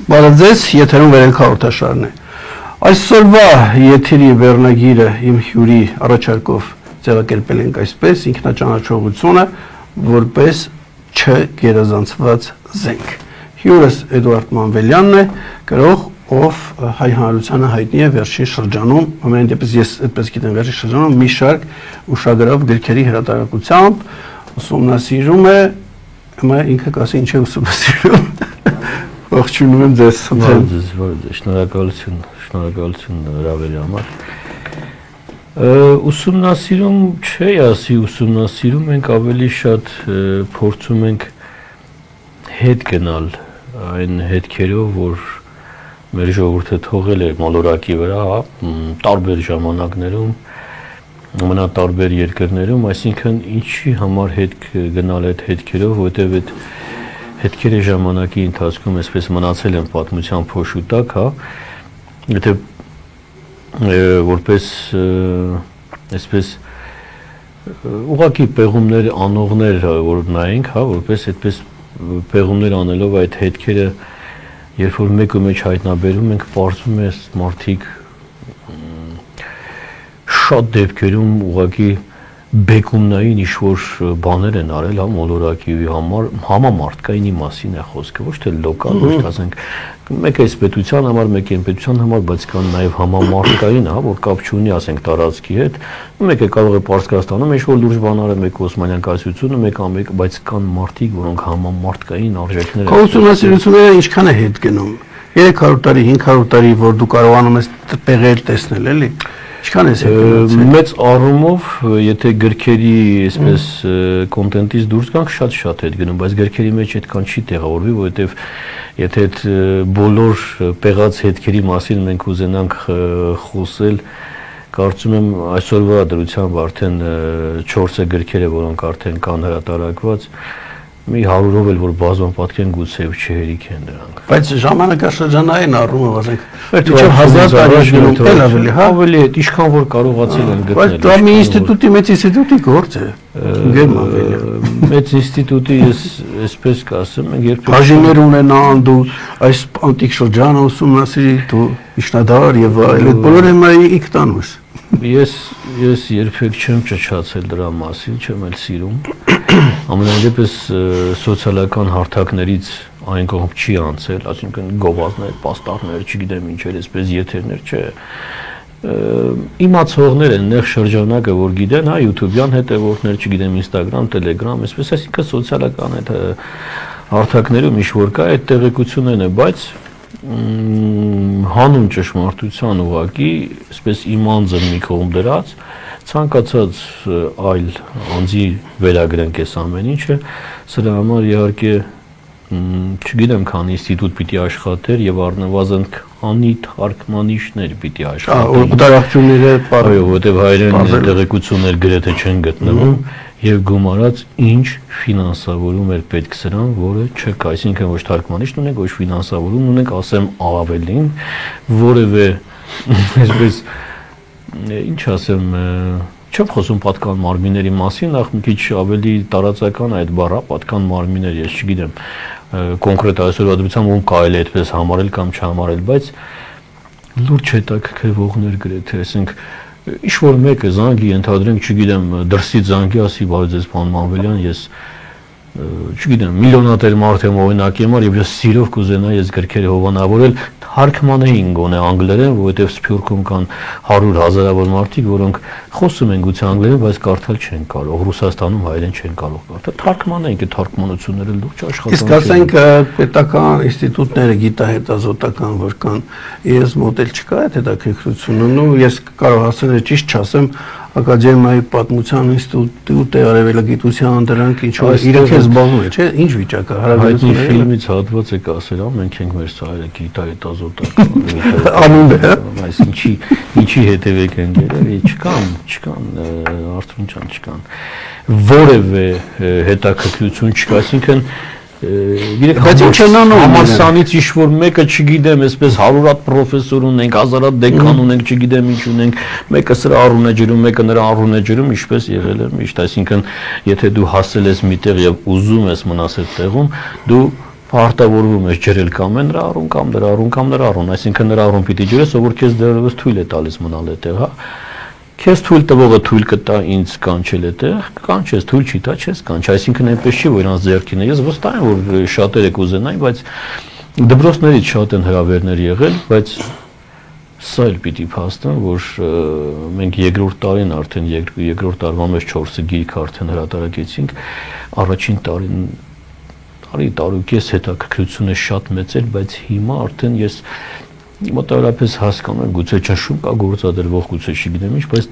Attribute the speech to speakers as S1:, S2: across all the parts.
S1: Բարև ձեզ, եթերում վերելք հաղորդաշարն է։ Այսօրվա եթերի վերնագիրը իմ հյուրի առաջարկով ձևակերպել ենք այսպես ինքնաճանաչողությունը որպես չգերազանցված զենք։ Հյուրս Էդուարդ Մանվելյանն է, գրող, ով հայ հանրությանը հայտնի է վերջին շրջանում, ամեն դեպս ես այդպես գիտեմ վերջին շրջանում մի շարք ուշագրավ գրքերի հրատարակությամբ ուսումնասիրում է, հիմա ինքը կասի ինչ է ուսումնասիրում։ Ողջունում եմ ձեզ։
S2: Շնորհակալություն հրավերի համար։ Ուսումնասիրում չէ, ասի ուսումնասիրում ենք ավելի շատ փորձում ենք հետ գնալ այն հետքերով, որ մեր ժողովուրդը թողել է մոլորակի վրա, տարբեր ժամանակներում, ամենատարբեր երկրներում, այսինքն ինչի համար հետ գնալ այդ հետքերով, որտեղ այդ հետքերի ժամանակի ընթացքում այսպես մնացել են պատմության փոշու տակ, եթե որպես այսպես ուղղակի պեղումներ անողներ որ նայենք, որպես այդպես պեղումներ անելով այդ հետքերը երբ որ մեկը մեջ հայտնաբերում ենք, պարզվում է մարդիկ շատ դեպքերում ուղղակի բեկումնային ինչ-որ բաներ են արել մոլորակի համար, համամարտկայինի մասին է խոսքը, ոչ թե լոկալ, ոչ թե ասենք մեկ է պետության համար, մեկ է պետության համար, բայց կան նաև համամարտկային, որ կապ չունի, ասենք տարածքի հետ, մեկը կարող է Պարսկաստանում ինչ-որ լուրջ բաներ է, մեկը Օսմանյան կայսրությունը, մեկ, բայց կան մարդիկ, որոնք համամարտկային արժեքներ են։
S1: Ուսումնասիրությունները ինչքան է հետ գնում։ 300 տարի, 500 տարի, որ դու կարողանում ես տեղել տեսնել, էլի։
S2: Մեծ առումով, եթե գրքերի այսպես կոնտենտից դուրս գանք, շատ հետ գնում, բայց գրքերի մեջ այդքան չի տեղավորվի, որովհետև եթե այդ բոլոր պեղած հետքերի մասին մենք ուզենանք խոսել, կարծում եմ այսօրվա դրությամբ արդեն 4 գրքերը, որոնք արդեն կան հրատարակված, մի 100-ով էլ որ բազում պատկեն գուցե չհերիք են դրանք։
S1: Բայց ժամանակաշրջանային առումով ասենք, մինչև 1000 տարի գնում ավելի,
S2: ավելի հետ, ինչքան որ կարողացել են գտնել։
S1: Բայց դա մի ինստիտուտի, մեծ ինստիտուտի գործ է։
S2: Մեծ ինստիտուտի ես այսպես կասեմ, երբ
S1: բաժիններ ունենան, դու այս անտիկ շրջանը ուսումնասիրի, դու միջնադար եւ այլ, այդ բոլորը հիմա ինքնան ես։
S2: Ես երբեք չեմ ճչացել դրա մասին, չեմ էլ սիրում։ Ամենայնպես սոցիալական հարթակներից այն կողմ չի անցել, այսինքն գովազդներ, պաստառներ, չգիտեմ ինչեր, այսպես եթերներ, չէ։ Իմացողներ են նեղ շրջանակը, որ գիտեն, YouTube-յան հետևորդներ, չգիտեմ Instagram, Telegram, այսպես, այսինքն սոցիալական այդ հարթակներում ինչ-որ կա, այդ տեղեկություններն է, բայց հանուն ճշմարտության ուղղակի, այսպես իմ անձը մի կողմ դրած, ցանկացած այլ անձի վերագրենք այս ամեն ինչը, սրա համար իհարկե չգիտեմ քանի ինստիտուտ պիտի աշխատեր եւ առնվազն քանի թարգմանիչներ պիտի աշխատեն։
S1: Օտարակցությունները
S2: որովհետեւ հայերեն տեղեկություններ գրեթե չեն գտնվում եւ գումարած ինչ ֆինանսավորում էր պետք սրան, որը չկա, այսինքն ոչ թարգմանիչն ունենք, ոչ ֆինանսավորում ունենք, ասեմ ավելին, որևէ այսպես ինչ ասեմ, չեմ խոսում պատկան մարմինների մասին, նախ մի քիչ ավելի տարածական այդ բառը, պատկան մարմիններ, ես չգիտեմ կոնկրետ այսօրվա դրությամբ ում կարելի է այդպես համարել կամ չհամարել, բայց լուրջ հետաքրքրվողներ գրեթե, ասենք ինչ-որ մեկը զանգի ենթադրենք, չգիտեմ, դրսից զանգի ասի, բարի ձեզ պարոն Մանվելյան, ես չգիտեմ, միլիոնատեր մարդ եմ օրինակ եմար եւ ես սիրով կուզենայի ես գրքերը հովանավորել, թարգմանեին գոնե անգլերեն, որովհետեւ Սփյուռքում կան 100,000-ավոր մարդիկ, որոնք խոսում են գուցե անգլերեն, բայց կարդալ չեն կարող, Ռուսաստանում հայերեն չեն կարող կարդալ։ Թարգմանեին, այդ թարգմանությունները լուրջ աշխատանք են։
S1: Իսկ ասենք պետական ինստիտուտները գիտահետազոտական որ կան, ես մոդել չկա այդ հետաքրքրությունը, ու ես կարող ասել ճիշտ չասեմ, Ակադեմիայի պատմության ինստիտուտը, արևելագիտության դրանք ինչ-որ իրենք է զբաղվում է, չէ՞, ինչ վիճակ է,
S2: հայտնի ֆիլմից հատված եք ասել, մենք ենք մեր սայրը գիտահետազոտական
S1: անուն է,
S2: այս ինչի հետևեք են գերել, չկան, Արթուր ջան, չկան, որևէ հետաքրքրություն չկա, այսինքն
S1: Բայց ինչ են անում
S2: համալսանից ինչ-որ մեկը չգիտեմ, այսպես 100 հատ պրոֆեսոր ունենք, 1000 հատ դեկան ունենք, չգիտեմ ինչ ունենք, մեկը սրա առուն է ջրում, մեկը նրա առուն է ջրում, ինչպես եղել է միշտ, այսինքն եթե դու հասել ես միտեղ եւ ուզում ես մնաս այդ տեղում, դու Պարտավորվում ես ջրել կամ նրա առուն կամ նրա առուն կամ նրա առուն, այսինքն նրա առուն պիտի ջրես, ով որ քեզ դեռևս թույլ է տալիս մնալ այդտեղ, հա։ Քեզ թույլ տվողը թույլ կտա ինձ կանչել այդտեղ, կանչես, թույլ չի տա, չես կանչ, այսինքն այնպես չի, որ իրանց ձեռքին է։ Ես վստահ եմ, որ շատերը կուզենային, բայց դպրոցներից շատ են հրավերներ եղել, բայց սա էլ պիտի փաստեմ, որ մենք երկրորդ տարին արդեն երկրորդ տարվա մեջ 4 գիրք արդեն հրատարակեցինք, առաջին տարուկես հետաքրքրությունը շատ մեծ էր, բայց հիմա արդեն ես մոտավորապես հասկանում եմ, գուցե ճնշում կա գործադրվող, գուցե չգիտեմ ինչ, բայց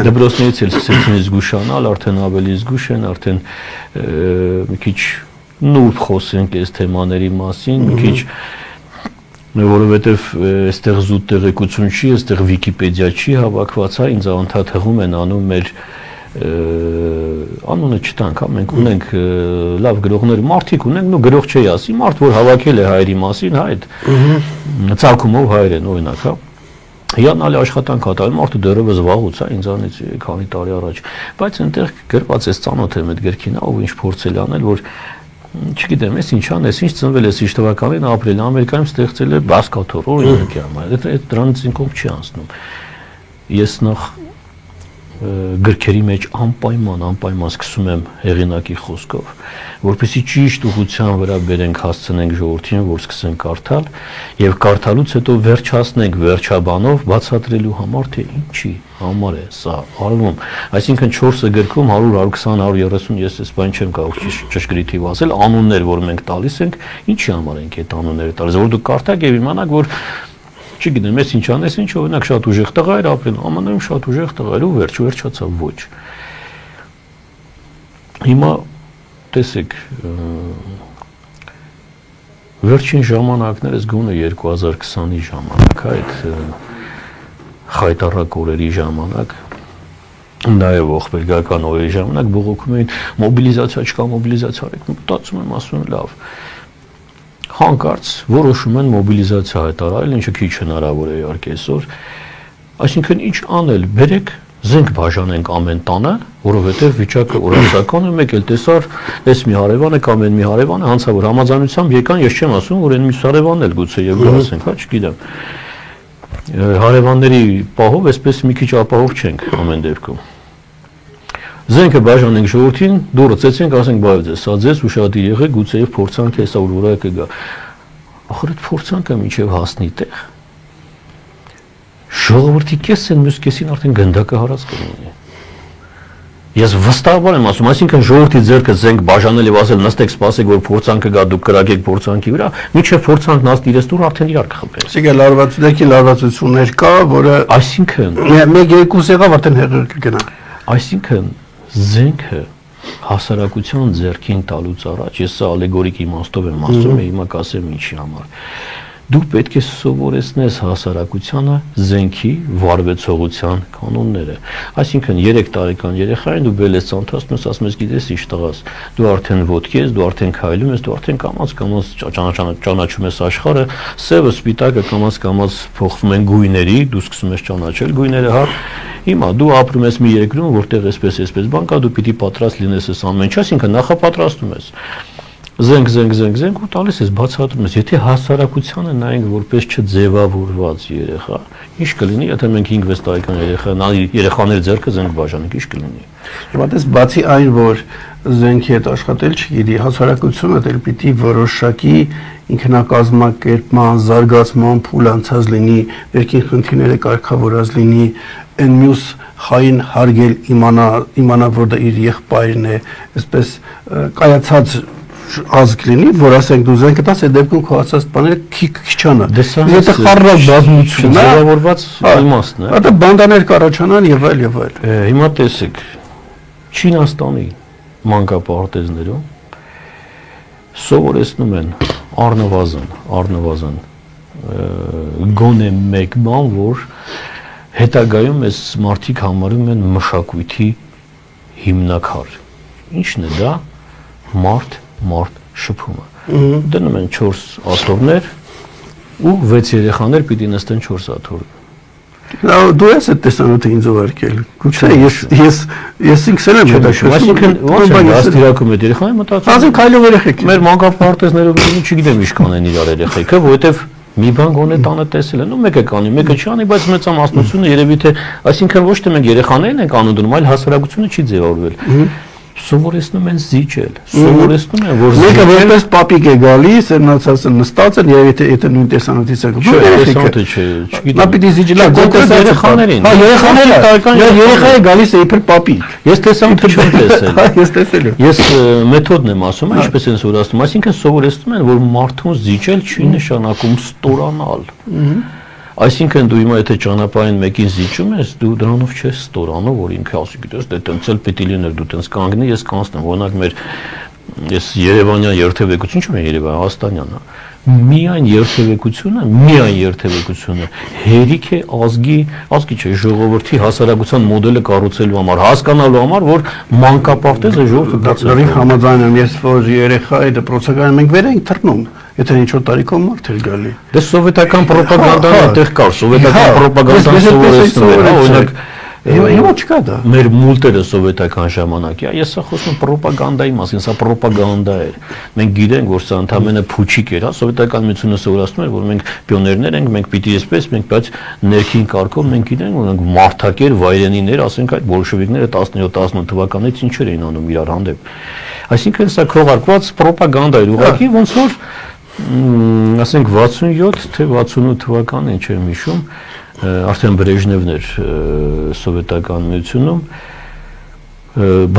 S2: դպրոցներից էլ սկսեցին զգուշանալ, արդեն ավելի զգուշ են, արդեն մի քիչ նուրբ խոսենք այս թեմաների մասին, մի քիչ որովհետև այստեղ զուտ տեղեկություն չի, այստեղ Վիկիպեդիա չի հավաքված, հա, ինձ անդադ հղում են անում մեր անունը չտանք, հա, մենք ունենք լավ գրողներ, մարդիկ ունենք, նո գրող չի ասի, մարդ որ հավաքել է հայերի մասին, հա, այդ ցակումով հայեր են, օրինակ, հա, հիանալի աշխատանք կատարել, մարդը դեռևս վաղուց, հա, ինձանից քանի տարի առաջ, բայց այնտեղ գրված է ծանոթ եմ այդ գրքին, ով ինչ փորձել անել, որ չգիտեմ, ես ինչ անես, ինչ ծնվել ես, ինչ թվականին ապրել, Ամերիկայում ստեղծել է բասկաթոռ, օրինակ է համար, դրանից ինքով չի անցնում, ես նախ գրքերի մեջ անպայման սկսում եմ հեղինակի խոսքով, որպեսզի ճիշտ ուղղության վրա բերենք, հասցնենք ժողովրդին, որ սկսեն կարդալ եւ կարդալուց հետո վերջացնենք վերջաբանով բացատրելու համար, թե ինչի համար է սա արվում։ Այսինքն 4 գրքում 100, 120, 130 ես այս բան չեմ կարող ճշգրիտ թիվ ասել, անուններ, որ մենք տալիս ենք, ինչի համար ենք այդ անունները տալիս, որ դուք կարդաք եւ իմանաք, որ չգիտեմ, ես ինչ անես, ինչ օրինակ շատ ուժեղ տղա էր ապրել, ԱՄՆ-ում շատ ուժեղ տղա էր ու վերջացավ ոչ։ Հիմա տեսեք, վերջին ժամանակներս գոնե 2020-ի ժամանակ, այդ խայտառակ օրերի ժամանակ, նաև ողբերգական օրերի ժամանակ բողոքում էին մոբիլիզացիա չկա, մոբիլիզացիա արեք, մտածում եմ, ասում եմ լավ։ Հանկարծ որոշում են մոբիլիզացիա հայտարարել, ինչը քիչ հնարավոր է իհարկե այսօր։ Այսինքն ինչ անել, բերեք զենք բաժանենք ամեն տանը, որովհետև վիճակը օրացական է, մեկ էլ տեսար, այս մի հարևանը կամ այն մի հարևանը հանցավոր համաձայնությամբ եկան, ես չեմ ասում, որ այն մյուս հարևանն էլ գուցե եւ գասենք, հա, չգիտեմ։ Հարևանների պահով այսպես մի քիչ ապահով չենք ամեն դեպքում։ Զենքը բաժանենք ժողովրդին, դուրը ծեցենք, ասենք բայ ձեզ, սա ձեզ ուշադիր եղեք, գուցե եւ փորձանք է սա որ կգա։ Ախր այդ փորձանքը մինչեւ հասնի տեղ։ Ժողովրդի կեսն մյուս կեսին արդեն գնդակը հարած կլինի։ Ես վստահաբար եմ ասում, այսինքն ժողովրդի ձեռքը զենք բաժանել եւ ասել նստեք, սպասեք, որ փորձանքը գա, դուք կրակեք փորձանքի վրա, մինչեւ փորձանքն հասնի իրենց դուր արդեն իրար կխփեն։ Իսկ
S1: լարվածություններ կա, որը
S2: այսինքն
S1: 1-2 եղավ արդեն հեղեղ կգնա։
S2: Այսինքն զենքը հասարակության ձեռքին տալուց առաջ, ես սա ալեգորիկ իմաստով եմ ասում, հիմա կասեմ ինչի համար։ Դու պետք է սովորեցնես հասարակությանը զենքի վարվեցողության կանոնները։ Այսինքն 3 տարեկան երեխային դու բերես ցանթացնում ես, ասում ես գիտես ինչ տղաս, դու արդեն ոտքի ես, դու արդեն քայլում ես, դու արդեն կամաց ճանաչում ես աշխարհը, սևը, սպիտակը կամաց փոխվում են գույների, դու սկսում ես ճանաչել գույները, հա։ Հիմա դու ապրում ես մի երկրում, որտեղ այսպես բան կա, դու պիտի պատրաստ լինես այս ամեն ինչ, այսինքն նախապատրաստում ես։ Զենք ու տալիս ես բացատրում ես, եթե հասարակությանը նայենք որպես չձևավորված երեխա, ինչ կլինի, եթե մենք 5-6 տարեկան երեխաների ձեռքը զենք բաժանենք, ինչ կլինի։
S1: Հիմա դες բացի այն, որ զենքի հետ աշխատել չգիտի, հասարակությունը դեռ պիտի որոշակի ինքնակազմակերպման, զարգացման փուլ անցած լինի, երկին խնդիրները կարգավորած լինի, այն մյուս հային հարգել իմանա, որ դա իր եղբայրն է, այսպես կայացած ազգ լինի, որ ասենք դու զենքը տաս, այդ դեպքում քո ասած բաները քիչանա։ Եթե խառնած բազմություն է,
S2: ձևավորված իմաստն է։
S1: Դա բանդաներ կառաջանան եւ այլ։
S2: Հիմա տեսեք, Չինաստանի մանկապարտեզներում սովորեցնում են առնվազն գոնե մեկ բան, որ հետագայում այս մարդիկ համարում են մշակույթի հիմնակար։ Ինչն է դա մարդ շփումը։ Դնում են 4 աթոռներ ու 6 երեխաներ պիտի նստեն 4 աթոռում։
S1: Դու ես այդ տեսանյութը ինձ ուղարկել։ Գուցե ես ինքս եմ հետաքրքրում։
S2: Այսինքն ո՞նց է դաստիարակում այդ երեխային մտածում։
S1: Ասենք քայլող երեխեք։
S2: Մեր մանկապարտեզներով չգիտեմ ինչ կանեն իրար երեխեքը, որովհետև մի բան գոնե տանը տեսել են, ու մեկը կանի, մեկը չի անի, բայց մեծամասնությունը երևի թե, այսինքն ոչ թե մենք երեխաներն ենք անում դնում, այլ հասարակությունը չի ձևավորվել։ Սովորեցնում են զիջել, սովորեցնում են, որ
S1: մեկը որպես պապիկ է գալիս, նրանցածը նստած են, եւ եթե նույն տեսանյութից է գնում,
S2: տեսանյութը չէ, չգիտեմ։
S1: Նա պիտի զիջելա
S2: կոնկրետ երեխաներին։
S1: Հա, երեխա է գալիս է իբր պապիկ։
S2: Ես տեսանյութը չեմ տեսել։
S1: Հա, ես տեսել եմ։
S2: Ես մեթոդն եմ ասում, ինչպես են սովորացնում, այսինքն սովորեցնում են, որ մարդուն զիջել չի նշանակում ստորանալ։ Այսինքն դու հիմա եթե ճանապարհին մեկին զիջում ես, դու դրանով չես ստորանում, որ ինքը ասի, գիտես, դե տենցել պիտի լիներ, դու տենց կանգնի, ես կանցնեմ, օրինակ ես Երևանյան երթևեկություն չունեմ, Երևան Հաստանյանն է։ Միայն երթևեկությունը հերիք է ազգի չէ, ժողովրդի հասարակության մոդելը կառուցելու համար, հասկանալու համար, որ մանկապարտեզը ժողովուրդը
S1: դարձել համաձայն եմ, ես որ երեխայի դպրոցական մենք վեր ենք թռնում, եթե ինչ-որ տարիքով մարդ էր գալի։
S2: Դե սովետական ռոպագանդան այդտեղ կար, սովետական ռոպագանդան սովորեցնում էր, օրինակ
S1: Հիմա չկա դա։
S2: Մեր մուլտերը սովետական ժամանակի, ես սա խոսում ռոպագանդայի մասին, սա ռոպագանդա էր։ Մենք գիտենք, որ սա ընդհանրապես փուչիկ էր, հա, սովետական միությունը սովորացնում էր, որ մենք պիոներներ ենք, մենք պիտի այսպես, մենք բայց ներքին կարգով մենք գիտենք, որ մենք մարդակեր, վայրենիներ, ասենք այդ բոլշևիկները 17-18 թվականից ինչեր էին անում իրար հանդեպ։ Այսինքն սա քողարկված ռոպագանդա էր, ուղղակի ոնց որ ասենք 67 թե 68 թվականին չեմ հիշում, արդեն Բրեժնևն էր սովետական միությունում,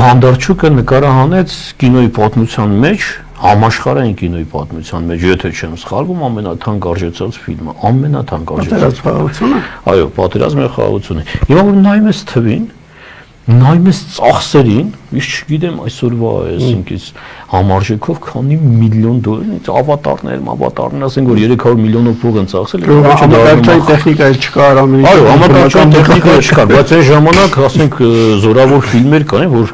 S2: Բանդարչուկը նկարահանեց կինոյի պատմության մեջ, համաշխարհային կինոյի պատմության մեջ, եթե չեմ սխալվում, ամենաթանկարժեցած ֆիլմը, ամենաթանկարժեցած
S1: խաղաղությունը։
S2: Այո, պատերազմի խաղաղությունը։ Հիմա որ նայում ես թվին, նայում ես ծախսերին, ես չգիտեմ այսօրվա այսինքից համարժեքով քանի միլիոն դոլար, ավատարներ, ասենք որ 300 միլիոնով փող են ծախսել,
S1: համակարգչային տեխնիկա չկար,
S2: այո, համակարգչային տեխնիկա չկար, բայց այն ժամանակ, ասենք, զորավոր ֆիլմեր կային, որ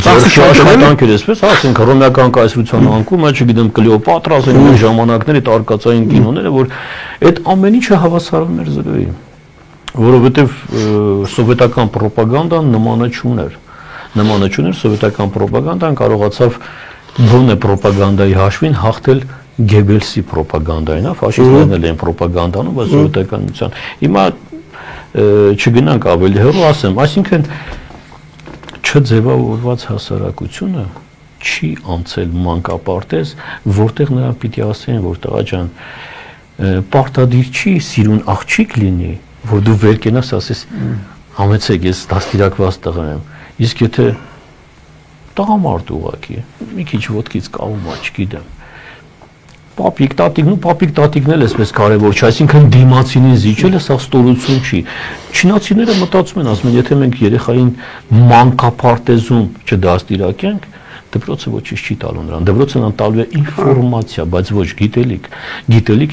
S2: ձեռքի աշխատանքեր էսպես, ասենք հռոմեական կայսրության անկումը, չգիտեմ, Կլեոպատրա, ասենք այն ժամանակների արկածային կինոները, որ այդ ամեն ինչը հավասարում էր զրոյի, որովհետև սովետական ռոպագանդան նմանը չուներ, սովետական ռոպագանդան կարողացավ բոնե ռոպագանդայի հաշվին հաղթել Գեբելսի ռոպագանդային, ֆաշիստներն էլ են ռոպագանդանում, բայց սովետական միության։ Հիմա չգնանք ավելի հեռու, ասեմ, այսինքն չձևավորված հասարակությունը չի անցել մանկապարտեզ, որտեղ նրանք պիտի ասեն, որ տղա ջան, պարտադիր չի սիրուն աղջիկ լինի, որ դու վեր կենաս ասես համեցեք ես դաստիարակված տղա եմ, իսկ եթե տղամարդ ուղղակի մի քիչ ոտքից կավում ա, չգիտեմ, պապիկ տատիկն էլ էսպես կարևոր չէ, այսինքն դիմացինին զիջելը սա ստորություն չի, չինացիները մտածում են, ասում են, եթե մենք երեխային մանկապարտեզում չդաստիարակենք, դպրոցը ոչինչ չի տալու նրան, դպրոցը նրան տալու է ինֆորմացիա, բայց ոչ գիտելիք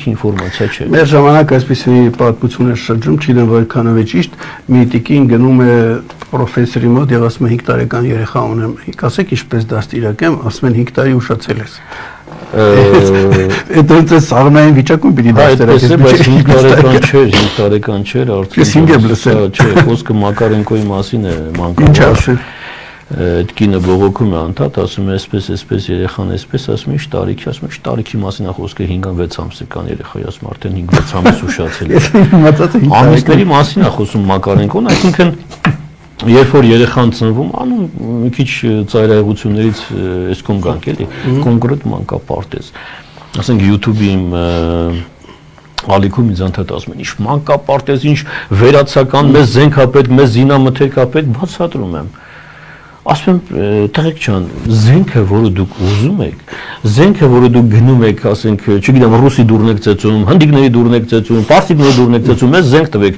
S2: ինֆորմացիա չէ։
S1: Մեր ժամանակ այսպիսի պատմություն էր շրջում, չգիտեմ որքանով է ճիշտ, մի տիկին գնում է պրոֆեսորի մոտ եւ ասում է 5 տարեկան երեխա ունեմ, ասեք ինչպես դաստիարակեմ, ասում են 5 տարի ուշացել ես։ Այդ դեռ սառնային վիճակում պիտի դաստիարակես,
S2: բայց 5 տարեկան չէր, արդեն
S1: 5 եմ լսել։
S2: Չէ, խոսքը Մակարենկոյի մասին է,
S1: Ինչ ասել։
S2: Այդ կինը բողոքում է անդադ, ասում է այսպես երեխան այսպես, ասում է ինչ տարիքի, ասում է ինչ տարիքի մասին է խոսքը 5-6 ամսական երեխայի, ասում արդեն 5-6 ամս ուշացել է։ Ամիսների մասին է խոսում Մակարենկոն, այսինքն երբ որ երեխան ծնվում, անում մի քիչ ծայրահեղություններից այսքան գանք էլի, կոնկրետ մանկապարտեզ։ Ասենք YouTube-ի ալիքում ինձ անդադ ասում են, ինչ մանկապարտեզ, ինչ վերացական, մեզ զենք ա պետք, մեզ զինամթերք ա պետք, բացատրում եմ։ Ասում եմ, տղեկ ջան, զենքը, որը դուք ուզում եք, զենքը, որը դուք գնում եք, ասենք, չգիտեմ, ռուսի դուրն եք ծեծում, հնդիկների դուրն եք ծեծում, պարսիկների դուրն եք ծեծում, մեզ զենք տվեք։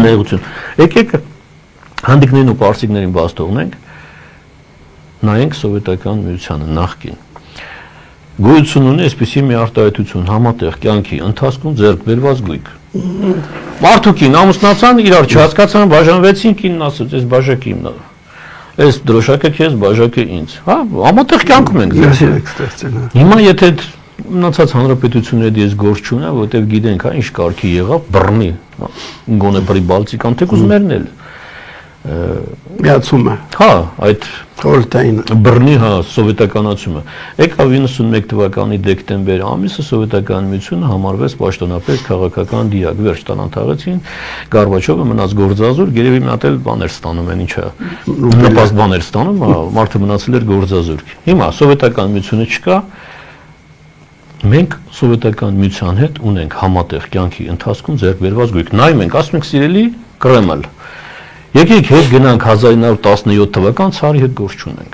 S2: Նեղություն։ Եկեք հնդիկներին ու պարսիկներին բաց թողնենք, նայենք սովետական միությանը նախկին։ Գոյություն ունի այսպիսի մի արտահայտություն, համատեղ կյանքի ընթացքում ձեռք բերված գույք։ Մարդուկին ամուսնացան, իրար չհասկացան, բաժանվեցին, կինն ասաց, ես բաժակի իմն, այս դրոշակը քեզ, բաժակը ինձ։ Հա, համատեղ կյանքում ենք։
S1: Ստեղծել։
S2: Հիմա եթե մնացած հանրապետությունների ես գործ չունեմ, որովհետև գիտենք, հա, ինչ կարգի եղավ, բռնի, գոնե պրիբալտիկան, թեկուզ մերն էլ
S1: միացումը։
S2: Հա, այդ
S1: խորհրդային
S2: բռնի, հա, սովետականացումը։ Եկավ 91 թվականի դեկտեմբեր ամիսը Սովետական միությունը համարվեց պաշտոնապես քաղաքական դիակ, վերջ տանանթաղեցին, Գորբաչովը մնաց գործազուրկ, երևի մի հատ էլ բաներ ստանում են, ինչա, նպաստ բաներ ստանում, հա, մարդը մնացել էր գործազուրկ։ Հիմա Սովետական միությունը չկա, մենք Սովետական միության հետ ունենք համատեղ կյանքի ընթացքում ձեռք բերված գույք։ Նայում ենք, ասում ենք սիրելի Կրեմլ, եկեք հետ գնանք 1917 թվական ցարի հետ գործ չունենք։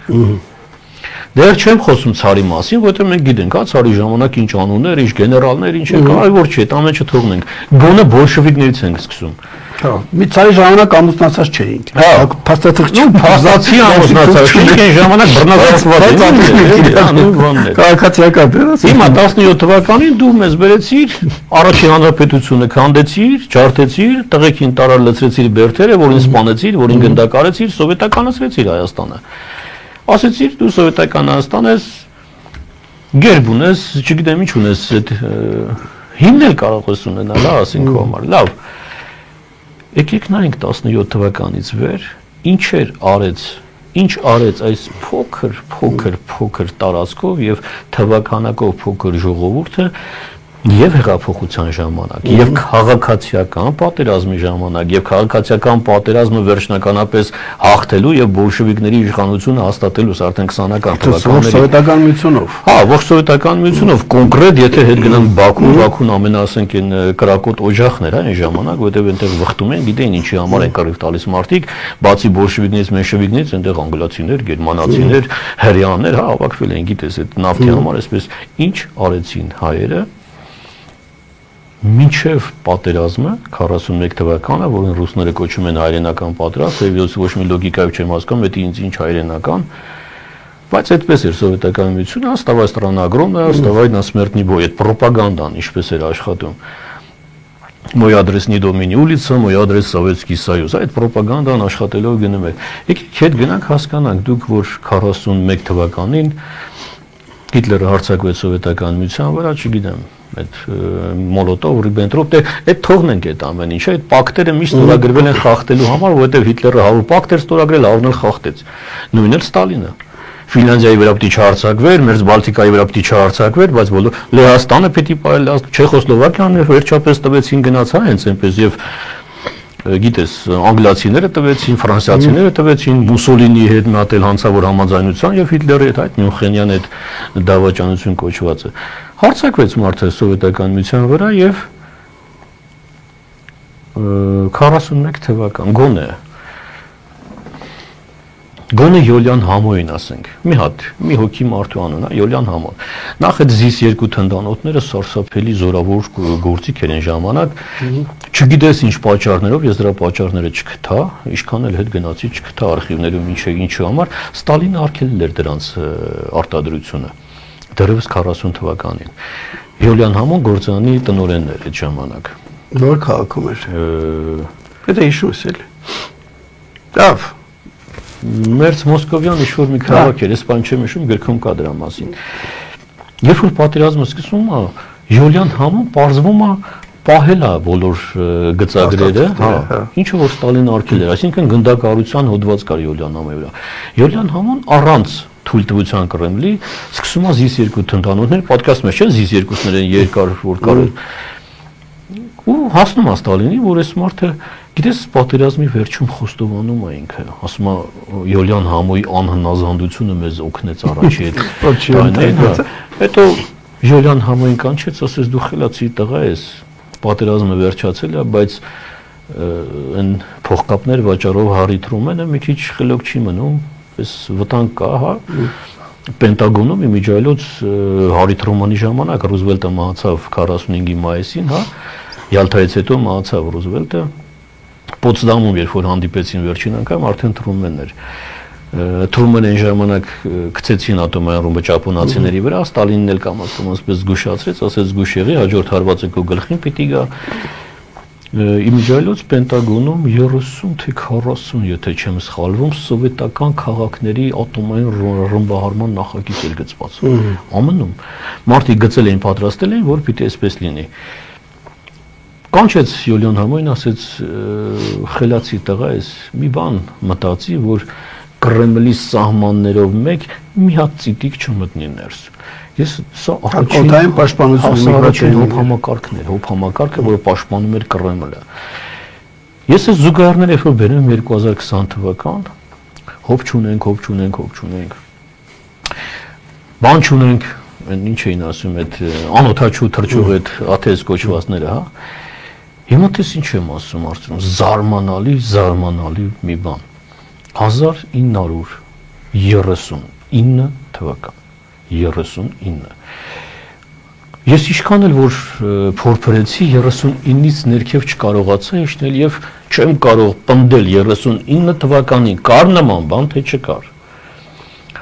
S2: Դեռ չեմ խոսում ցարի մասին, որովհետև մենք գիտենք, հա, ցարի ժամանակ ինչ անուններ, ինչ գեներալներ, ինչ էր, կարևոր չէ, այդ ամենը չթողնենք։ Գոնե բոլշևիկներից ենք սկսում։
S1: Հա, մի ցարի ժամանակ ամուսնացած չէինք։
S2: Հա,
S1: փաստաթղթ
S2: փաստացի ամուսնացած չէինք, այն ժամանակ բռնազավթված էր։
S1: Քաղաքացիական էր, ասես։
S2: Հիմա 17 թվականին դու մեզ բերեցիր, առաջին հանրապետությունը քանդեցիր, ջարդեցիր, տղեկին տարար լցրեցիր բերդերը, որին սպանեցիր, որին գնդակարեցիր, սովետականացրեցիր Հայաստանը։ Ասեցիր դու սովետական Հայաստան ես, գերբ ունես, չգիտեմ ինչ ունես, այդ հիմնել կարող ես ունենալ, հա, ասենք քո համար։ Լավ։ Եկեք նայենք 17 թվականից վեր, ինչ արեց այս փոքր տարածքով եւ թվականակով փոքր ժողովուրդը եւ հեղափոխության ժամանակ, եւ քաղաքացիական պատերազմի ժամանակ, եւ քաղաքացիական պատերազմը վերջնականապես հաղթելու եւ բոլշևիկների իշխանությունը հաստատելուց արդեն 20-ական թվականներին
S1: Սովետական միությունով։
S2: Հա, ողջ Սովետական միությունով կոնկրետ եթե հետ գնանք Բաքուն ամենասենք են կրակոտ օջախներ, հա, այն ժամանակ, որտեղ այնտեղ վխտում են, գիտեն ինչի համար են կռիվ տալիս մարդիկ, բացի բոլշևիկներից, մենշևիկներից, այնտեղ անգլիացիներ, գերմանացիներ, հրեաներ, հա, հավաքվել են, գիտես, այդ նավթի համար, այսպես ինչ արեցին հայերը մինչև պատերազմը 41 թվականը, որին ռուսները կոչում են հայրենական պատերազմ, ոչ մի լոգիկայով չեմ հասկանում, դա ինչ հայրենական, բայց այդպես էր Սովետական միությունը, оставалась страна огромная, оставалась на смертный бой, այդ ռոպագանդան ինչպես էր աշխատում։ Мой адрес не Домини улица, мой адрес Советский Союз, այդ ռոպագանդան աշխատելով գնում էր։ Եկեք հետ գնանք հասկանանք, դուք որ 41 թվականին Հիտլերը հարձակվեց Սովետական միության վրա, չգիտեմ, այդ Մոլոտով, Ռիբենտրոպ, այդ թողնենք այդ ամեն ինչը, այդ պակտերը միշտ ստորագրվել են խախտելու համար, որովհետև Հիտլերը 100 պակտ էր ստորագրել, 100-ն էլ խախտեց։ Նույնն էլ Ստալինը։ Ֆինլանդիայի վրա պիտի չհարձակվեր, Մերձ Բալտիկայի վրա պիտի չհարձակվեր, բայց բոլոր Լեհաստանը պիտի պայել, Չեխոսլովակիան վերջապես տվեցին գնաց, հա, հենց այնպես եւ գիտես, անգլիացիները տվեցին, ֆրանսիացիները տվեցին, Մուսոլինիի հետ մի հատ էլ հանցավոր համաձայնության եւ Հիտլերի հետ այդ Մյունխենյան այդ դավաճանություն կոչվածը։ Հարձակվեց մարդը Սովետական միության վրա եւ 41 թվական գոնե Յոլյան Համոյին ասենք, մի հոգի մարդու անուն, Յոլյան Համոն։ Նախ այդ ZIS-2 թնդանոթները սարսափելի զորավոր գործիք են ժամանակ, չգիտես ինչ պատճառներով, ես դրա պատճառները չգտա, ինչքան էլ հետ գնացի չգտա արխիվներում ինչի համար, Ստալինը արգելել էր դրանց արտադրությունը, դեռևս 40 թվականին։ Յոլյան Համոն գործանի տնօրենն էր այդ ժամանակ։
S1: Որ քաղաքում էր։ Դա հիշում ես էլի։ Լավ։
S2: Մերձ Մոսկովյան ինչ-որ մի քաղաք էր, ես բան չեմ հիշում, գրքում կա դրա մասին։ Երբ որ պատերազմը սկսվում է, Յոլյան Համոն պարզվում է պահել է բոլոր գծագրերը, հա, ինչը որ Ստալինը արգելել էր, այսինքն գնդակահարության հոդված կար Յոլյան Համոյի վրա։ Յոլյան Համոն առանց թույլտվության Կրեմլի սկսում է ZIS-2 թնդանոթներ, պատկասում ես, չէ՞, ZIS-2-ներ են երկար որ կար ու հասնում է Ստալինի, որ այս մարդը գիտես պատերազմի վերջում խոստովանում է ինքը, ասում է Յոլյան Համոյի անհնազանդությունը մեզ օգնեց առաջի այդ։ Հետո Յոլյան Համոյին կանչեց, ասես դու խելացի տղա ես, պատերազմը վերջացել է, բայց այն փողկապներ վաճառող Հարի Թրումենը մի քիչ խելոք չի մնում, այս վտանգ կա, հա։ Պենտագոնում իմիջիայլոց Հարի Թրումանի ժամանակ Ռուզվելտը մահացավ 45-ի մայիսին, հա։ Յալթայից հետո մահացավ Ռուզվելտը։ Պոտսդամում երբ որ հանդիպեցին վերջին անգամ արդեն Թրումենն էր։ Թրումենը այն ժամանակ գցեցին ատոմային ռումբը ճապոնացիների վրա, Ստալինն էլ կամաց պես զգուշացրեց, ասեց զգուշ եղի, հաջորդ հարվածը քո գլխին պիտի գա։ Իմիջիայլոց Պենտագոնում 30 թե 40, եթե չեմ սխալվում, սովետական քաղաքների ատոմային ռմբահարման նախագիծ էր գծված։ ԱՄՆ-ում մարդիկ գծել էին, պատրաստել էին, որ պիտի այսպես լինի։ Կանչեց Յուլիան Համոյին, ասեց խելացի տղա ես, մի բան մտածի, որ Կրեմլի սահմաններով մեկ մի հատ ծիտիկ չմտնի ներս։ Ես սա
S1: առաջին պաշտպանություն
S2: հոբ համակարգը, որը պաշտպանում էր Կրեմլը։ Ես այս զուգահեռները երբ որ բերեմ 2020 թվական, հոբ չունենք։ Բան չունենք, ինչ էին ասում այդ անօթաչու թրջող այդ աթեզ կոչվածները, հա։ Հիմա տես ինչ եմ ասում արդյոք, զարմանալի մի բան։ 1939 թվական 39 Ես ինչքան էլ որ փորփրեցի 39-ից ներքև չկարողացա իջնել եւ չեմ կարող պնդել 39 թվականին կար նման բան թե չկար։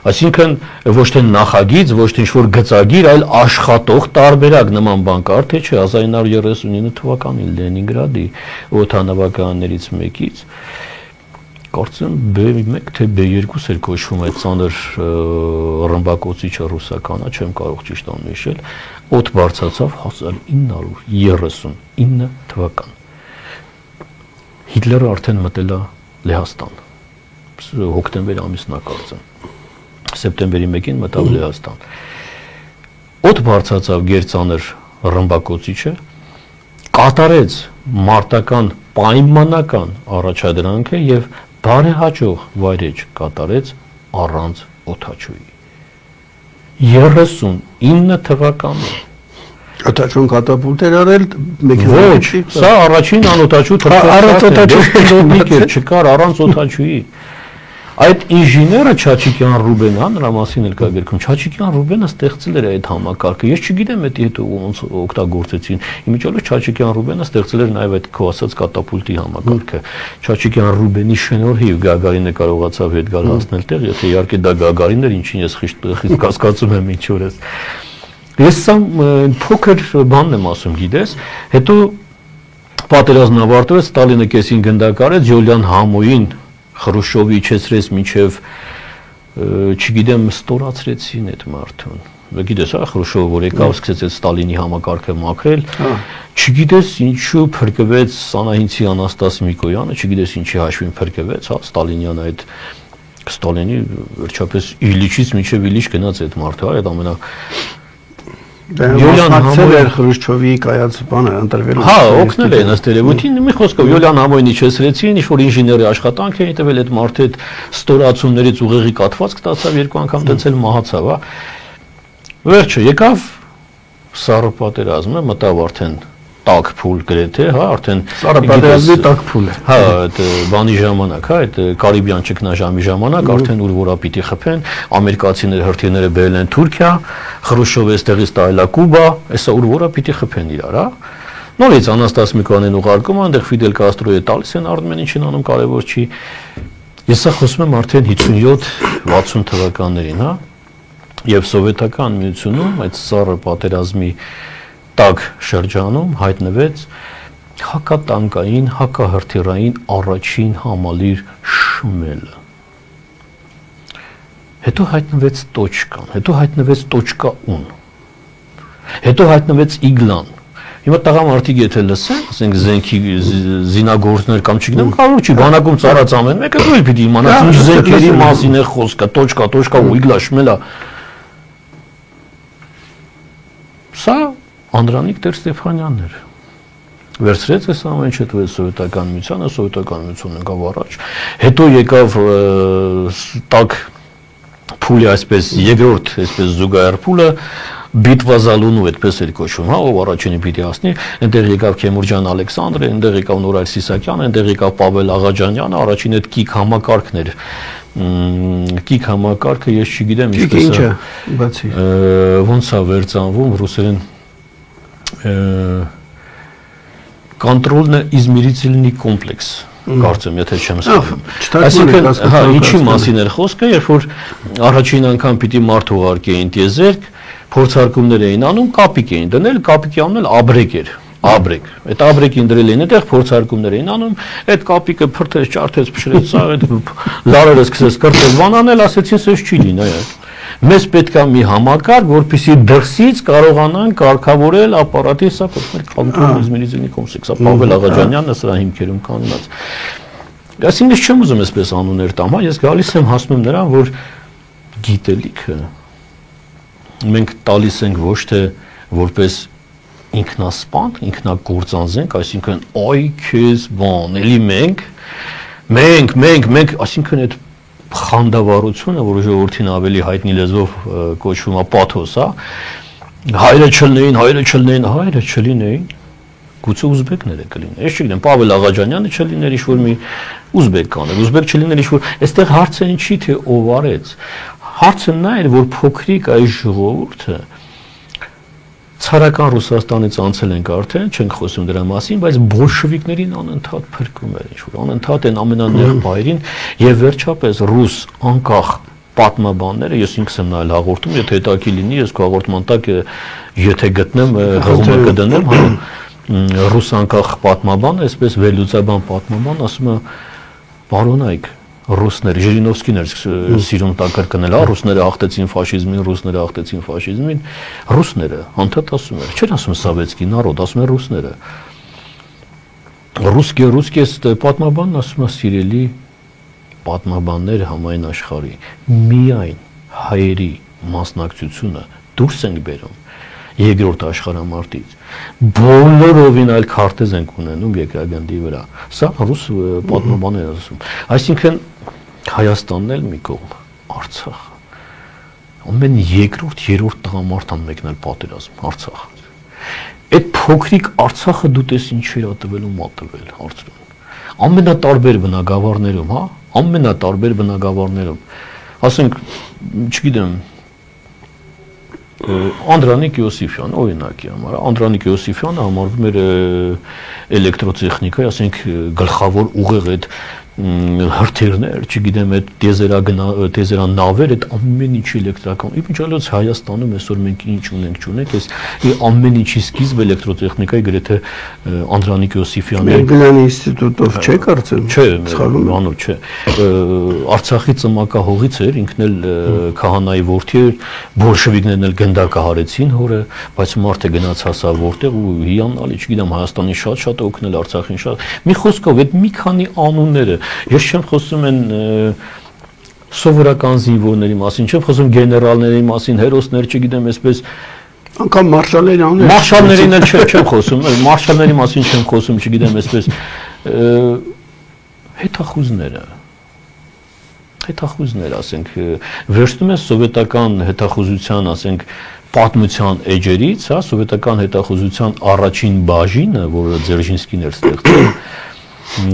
S2: Այսինքն ոչ թե նախագիծ, ոչ թե ինչ-որ գծագիր, այլ աշխատող տարբերակ նման բան կար թե չէ 1939 թվականին Լենինգրադի օդանավակայաններից մեկից կարծեմ B1 թե B2 էր կոչվում այդ ծանր ռմբակոծիչը ռուսականը, չեմ կարող ճիշտ անհիշել, օդ բարձրացավ 1939 թվական։ Հիտլերը արդեն մտել է Լեհաստան։ Հոկտեմբեր ամիսն է կարծեմ։ Սեպտեմբերի 1-ին մտավ Լեհաստան։ Օդ բարձրացավ գերծանր ռմբակոծիչը, կատարեց մարտական պայմանական առաջադրանքը եւ բարեհաջող վայրեջ կատարեց առանց օդաչուի 39 թվականին
S1: օդաչուն կատապուլտ էր արել
S2: ոչ սա առաջին անօդաչու թռչող չկար առանց օդաչուի այդ ինժեները Չաչիկյան Ռուբենը նրա մասին էլ կա գրքում Չաչիկյան Ռուբենը ստեղծել էր այդ համակարգը ես չգիտեմ դա հետո ոնց օգտագործեցին իմիջիայլոց Չաչիկյան Ռուբենը ստեղծել էր նաև այդ քո ասած կատապուլտի համակարգը Չաչիկյան Ռուբենի շնորհիվ Գագարինը կարողացավ հետ գալ հասնել տեղ եթե իհարկե դա Գագարինն էր ինչին ես խիստ կասկածում եմ ինչ օրես ես սա փոքր բանն եմ ասում գիտես հետո պատերազմն ավարտվեց Ստալինը կեսին գնդակարեց Յուլիան Համոյին Խրուշովի իջեցրեց մինչև չգիտեմ ստորացրեցին այդ մարդուն գիտես հա Խրուշովը որ եկավ սկսեց այդ Ստալինի համակարգը մաքրել չգիտես ինչու փրկվեց Սանահինցի Անաստաս Միկոյանը չգիտես ինչի հաշվին փրկվեց հա Ստալինյան այդ Ստալինի վերջապես Իլիչից մինչև Իլիչ գնաց այդ մարդը հա այդ ամենա
S1: Յուլիան Համոյին Խրուշչովի կայաց բանը ընտրվելու
S2: հա օգնել են ըստ երևույթին մի խոսքով Յուլիան Համոյին իջեցրեցին ինչ որ ինժեների աշխատանք էին տվել այդ մարդը այդ ստորացումներից ուղեղի կաթված կտացավ երկու անգամ դեցել մահացավ հա վերջը եկավ սառը պատերազմը մտավ արդեն տակ փուլ գրեթե հա արդեն
S1: սառը պատերազմի տակ փուլ է
S2: հա այդ բանի ժամանակ հա այդ կարիբյան ճգնաժամի ժամանակ արդեն ուր որա պիտի խփեն ամերիկացիները հրթիռները բերել են Թուրքիա Խրուշովը այստեղից տայել է Կուբա այսա ուր որա պիտի խփեն իրար հա նորից Անաստաս Միկոյանին ուղարկում այնտեղ Ֆիդել Կաստրոյը տալիս են արդեն ինչին անում կարևոր չի ես սա խոսում եմ արդեն 57-60 թվականներին հա եւ սովետական միությունում այդ սառը պատերազմի տակ շրջանում հայտնվեց հակատանկային, հակահրթիռային առաջին համալիր Շմելը։ Հետո հայտնվեց Տոչկան, հետո հայտնվեց Տոչկա-ուն։ Հետո հայտնվեց Իգլան։ Հիմա տղամարդիկ եթե լսեն, ասենք զենքի զինագործներ կամ չգիտեմ, կարող չի բանակում ծառած ամեն մեկը դու էլ պիտի իմանաս ինչ զենքերի մասին է խոսքը, Տոչկա ու Իգլա Շմելա։ Սա Անդրանիկ Տեր-Ստեփանյանն էր։ Վերցրեց այս ամեն ինչը տվեց սովետական միությանը, սովետական միությունը եկավ առաջ։ Հետո եկավ տակ փուլի այսպես երկրորդ այսպես զուգահեռ փուլը Բիտվազալունու այդպես էր կոչվում, հա, ով առաջինը պիտի ասնի, այնտեղ եկավ Քեմուրջան Ալեքսանդրը, այնտեղ եկավ Նորայր Սիսակյանը, այնտեղ եկավ Պավել Աղաջանյանը, առաջին այդ կիկ համակարգն էր։ Կիկ համակարգը ես չգիտեմ ինչպես է։
S1: Բացի։
S2: Ոնց է վերցանվում ռուսերեն կոնտրոլնը իզմերительный комплекс կարծեմ եթե չեմ սխալվում այսինքն հա ինչի մասին էր խոսքը երբ որ առաջին անգամ պիտի մարդ ուղարկեին տիեզերք փորձարկումներ էին անում կապիկ էին դնել կապիկի անունը Աբրեկ էր Աբրեկ։ Այդ աբրեկին դրել էին, այդտեղ փորձարկումներ էին անում, այդ կապիկը փրթեց, ջարդեց, փշրեց, սա այդ լարերը սկսեց կրտել, վանանել, ասեցին, սես չի լինի, այո։ Մեզ պետք է մի համակարգ, որպեսզի դրսից կարողանան կարգավորել ապարատի, սա մեր կոմունիզմի կոմսեքս, սա Պավել Աղաջանյանն է սրա հիմքերում կանգնած։ Այսինքն ես չեմ ուզում այսպես անուններ տամ, ես գալիս եմ հասնում նրան, որ գիտելիքը մենք տալիս ենք ոչ թե որպես ինքնասպան, ինքնագործանձենք, այսինքն այ քեզ բան, էլի մենք, այսինքն այդ խանդավառությունը, որը ժողովրդին ավելի հայտնի լեզվով կոչվում է պաթոս, հայրը չլինեին, գուցե ուզբեկները կլինեն։ Ես չգիտեմ, Պավել Աղաջանյանը չլիներ, ինչ-որ մի ուզբեկ կաներ, ուզբեկ չլիներ, ինչ-որ, այստեղ հարցը ինչի թե ով արեց։ Հարցը նա էր, որ փոքրիկ այս ժողովուրդը ցարական Ռուսաստանից անցել ենք արդեն, չենք խոսում դրա մասին, բայց բոլշևիկներին անընդհատ փրկում էր, ինչ-որ անընդհատ են ամենանեղ բայրին եւ վերջապես ռուս անկախ պատմաբանները, ես ինքս եմ նայել հաղորդում, եթե հետաքրքիր լինի, ես քո հաղորդման տակ եթե գտնեմ, հղումը կդնեմ, ռուս անկախ պատմաբան, այսպես վերլուծաբան պատմաբան, ասում է, պարոնայք, ռուսները, Ժիրինովսկին էր սիրում կրկնել, ռուսները հաղթեցին ֆաշիզմին, ռուսները, անդադ ասում էր, չէր ասում սովետский народ, ասում էր ռուսները։ Ռուսկե պատմաբանն ասում է, սիրելի պատմաբաններ համայն աշխարհի, միայն հայերի մասնակցությունը դուրս ենք բերում երկրորդ աշխարհամարտից, բոլորովին այլ քարտեզ ենք ունենում երկրագնդի վրա։ Սա ռուս պատմաբան է ասում։ Այսինքն Հայաստանն էլ մի կողմ, Արցախը։ Ամեն երկրորդ, երրորդ տղամարդան մեկնել պատերազմ, Արցախը։ Այդ փոքրիկ Արցախը դու տես ինչի է տվել ու մատվել հարցրում։ Ամենատարբեր բնակավարներում, ասենք, չգիտեմ, Անդրանիկ Յոսիֆյան, օրինակի համար, Անդրանիկ Յոսիֆյանը համարվում էր էլեկտրոտեխնիկայի, ասենք, գլխավոր ուղեղ այդ հրթիռներ, չգիտեմ, այդ տեզերանավեր, այդ ամեն ինչի էլեկտրական։ Իպինչալոց Հայաստանում այսօր մենք ինչ ունենք, այս ամեն ինչի սկիզբը էլեկտրոտեխնիկայի գրեթե Անդրանիկ Յոսիֆյանը։
S1: Գլանի ինստիտուտով չէ կարծեմ։
S2: Չէ, բանով չէ։ Արցախի ծմակահողից էր, ինքն էլ քահանայի որդի էր, բոլշևիկներն էլ գնդակահարեցին հորը, բայց մարդը գնաց հասավ որտեղ ու հիանալի, չգիտեմ, Հայաստանին շատ օգնել, Արցախին շատ։ Մի խոսքով այդ մի քանի անունները ես չեմ խոսում են սովորական զինվորների մասին, չեմ խոսում գեներալների մասին, հերոսներ, չգիտեմ, այսպես
S1: անգամ
S2: մարշալներին էլ չեմ խոսում, մարշալների մասին չեմ խոսում, չգիտեմ, այսպես հետախուզները, ասենք, վերցնում ես սովետական հետախուզության, ասենք, պատմության էջերից, սովետական հետախուզության առաջին բաժինը, որը Ձերժինսկին էր ստեղծել,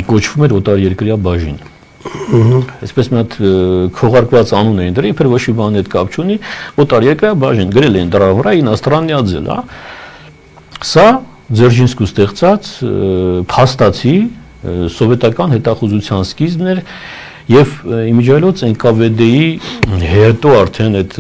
S2: կոչվում էր օտարերկրյա բաժին։ Այսպես մի հատ քողարկված անուն էին դրել, իբր ոչ մի բանի հետ կապ չունի, օտարերկրյա բաժին, գրել էին դրա վրա ինաստրանный отдел, Սա Ձերժինսկու ստեղծած փաստացի սովետական հետախուզության սկիզբն էր եւ իմիջիայլոց NKVD-ի հետո արդեն այդ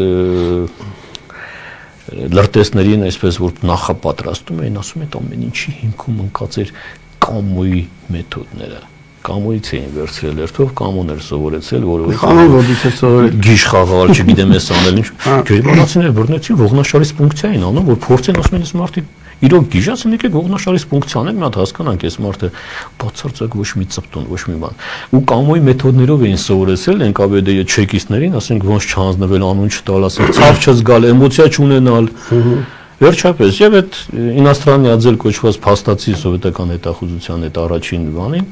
S2: լրտեսներին այսպես որ նախապատրաստում էին, ասում են ամեն ինչի հիմքում ընկած էր կամոյի մեթոդները։ Կամոյից էին վերցրել երթով, կամոն էր սովորեցել, որովհետեւ գիժ խաղալ, չգիտեմ ես անել ինչ։ Գերմանացիները բռնեցին ողնաշարից ֆունկցիա էին անում, որ փորձեն ասում են այս մարդիկ իրոք գիժացին եկեք ողնաշարից ֆունկցիան են, մի հատ հասկանանք այս մարդը բացարձակ ոչ մի ծպտուն, ոչ մի բան։ Ու կամոյի մեթոդներով էին սովորեցել NKVD-ի չեկիստներին, ասենք ոնց չհանձնվել, անուն չտալ, ասենք ցավ չզգալ, էմոցիա չունենալ։ Վերջապես եւ այդ ինաստրանный отдел կոչված փաստացի սովետական հետախուզության այդ առաջին բանին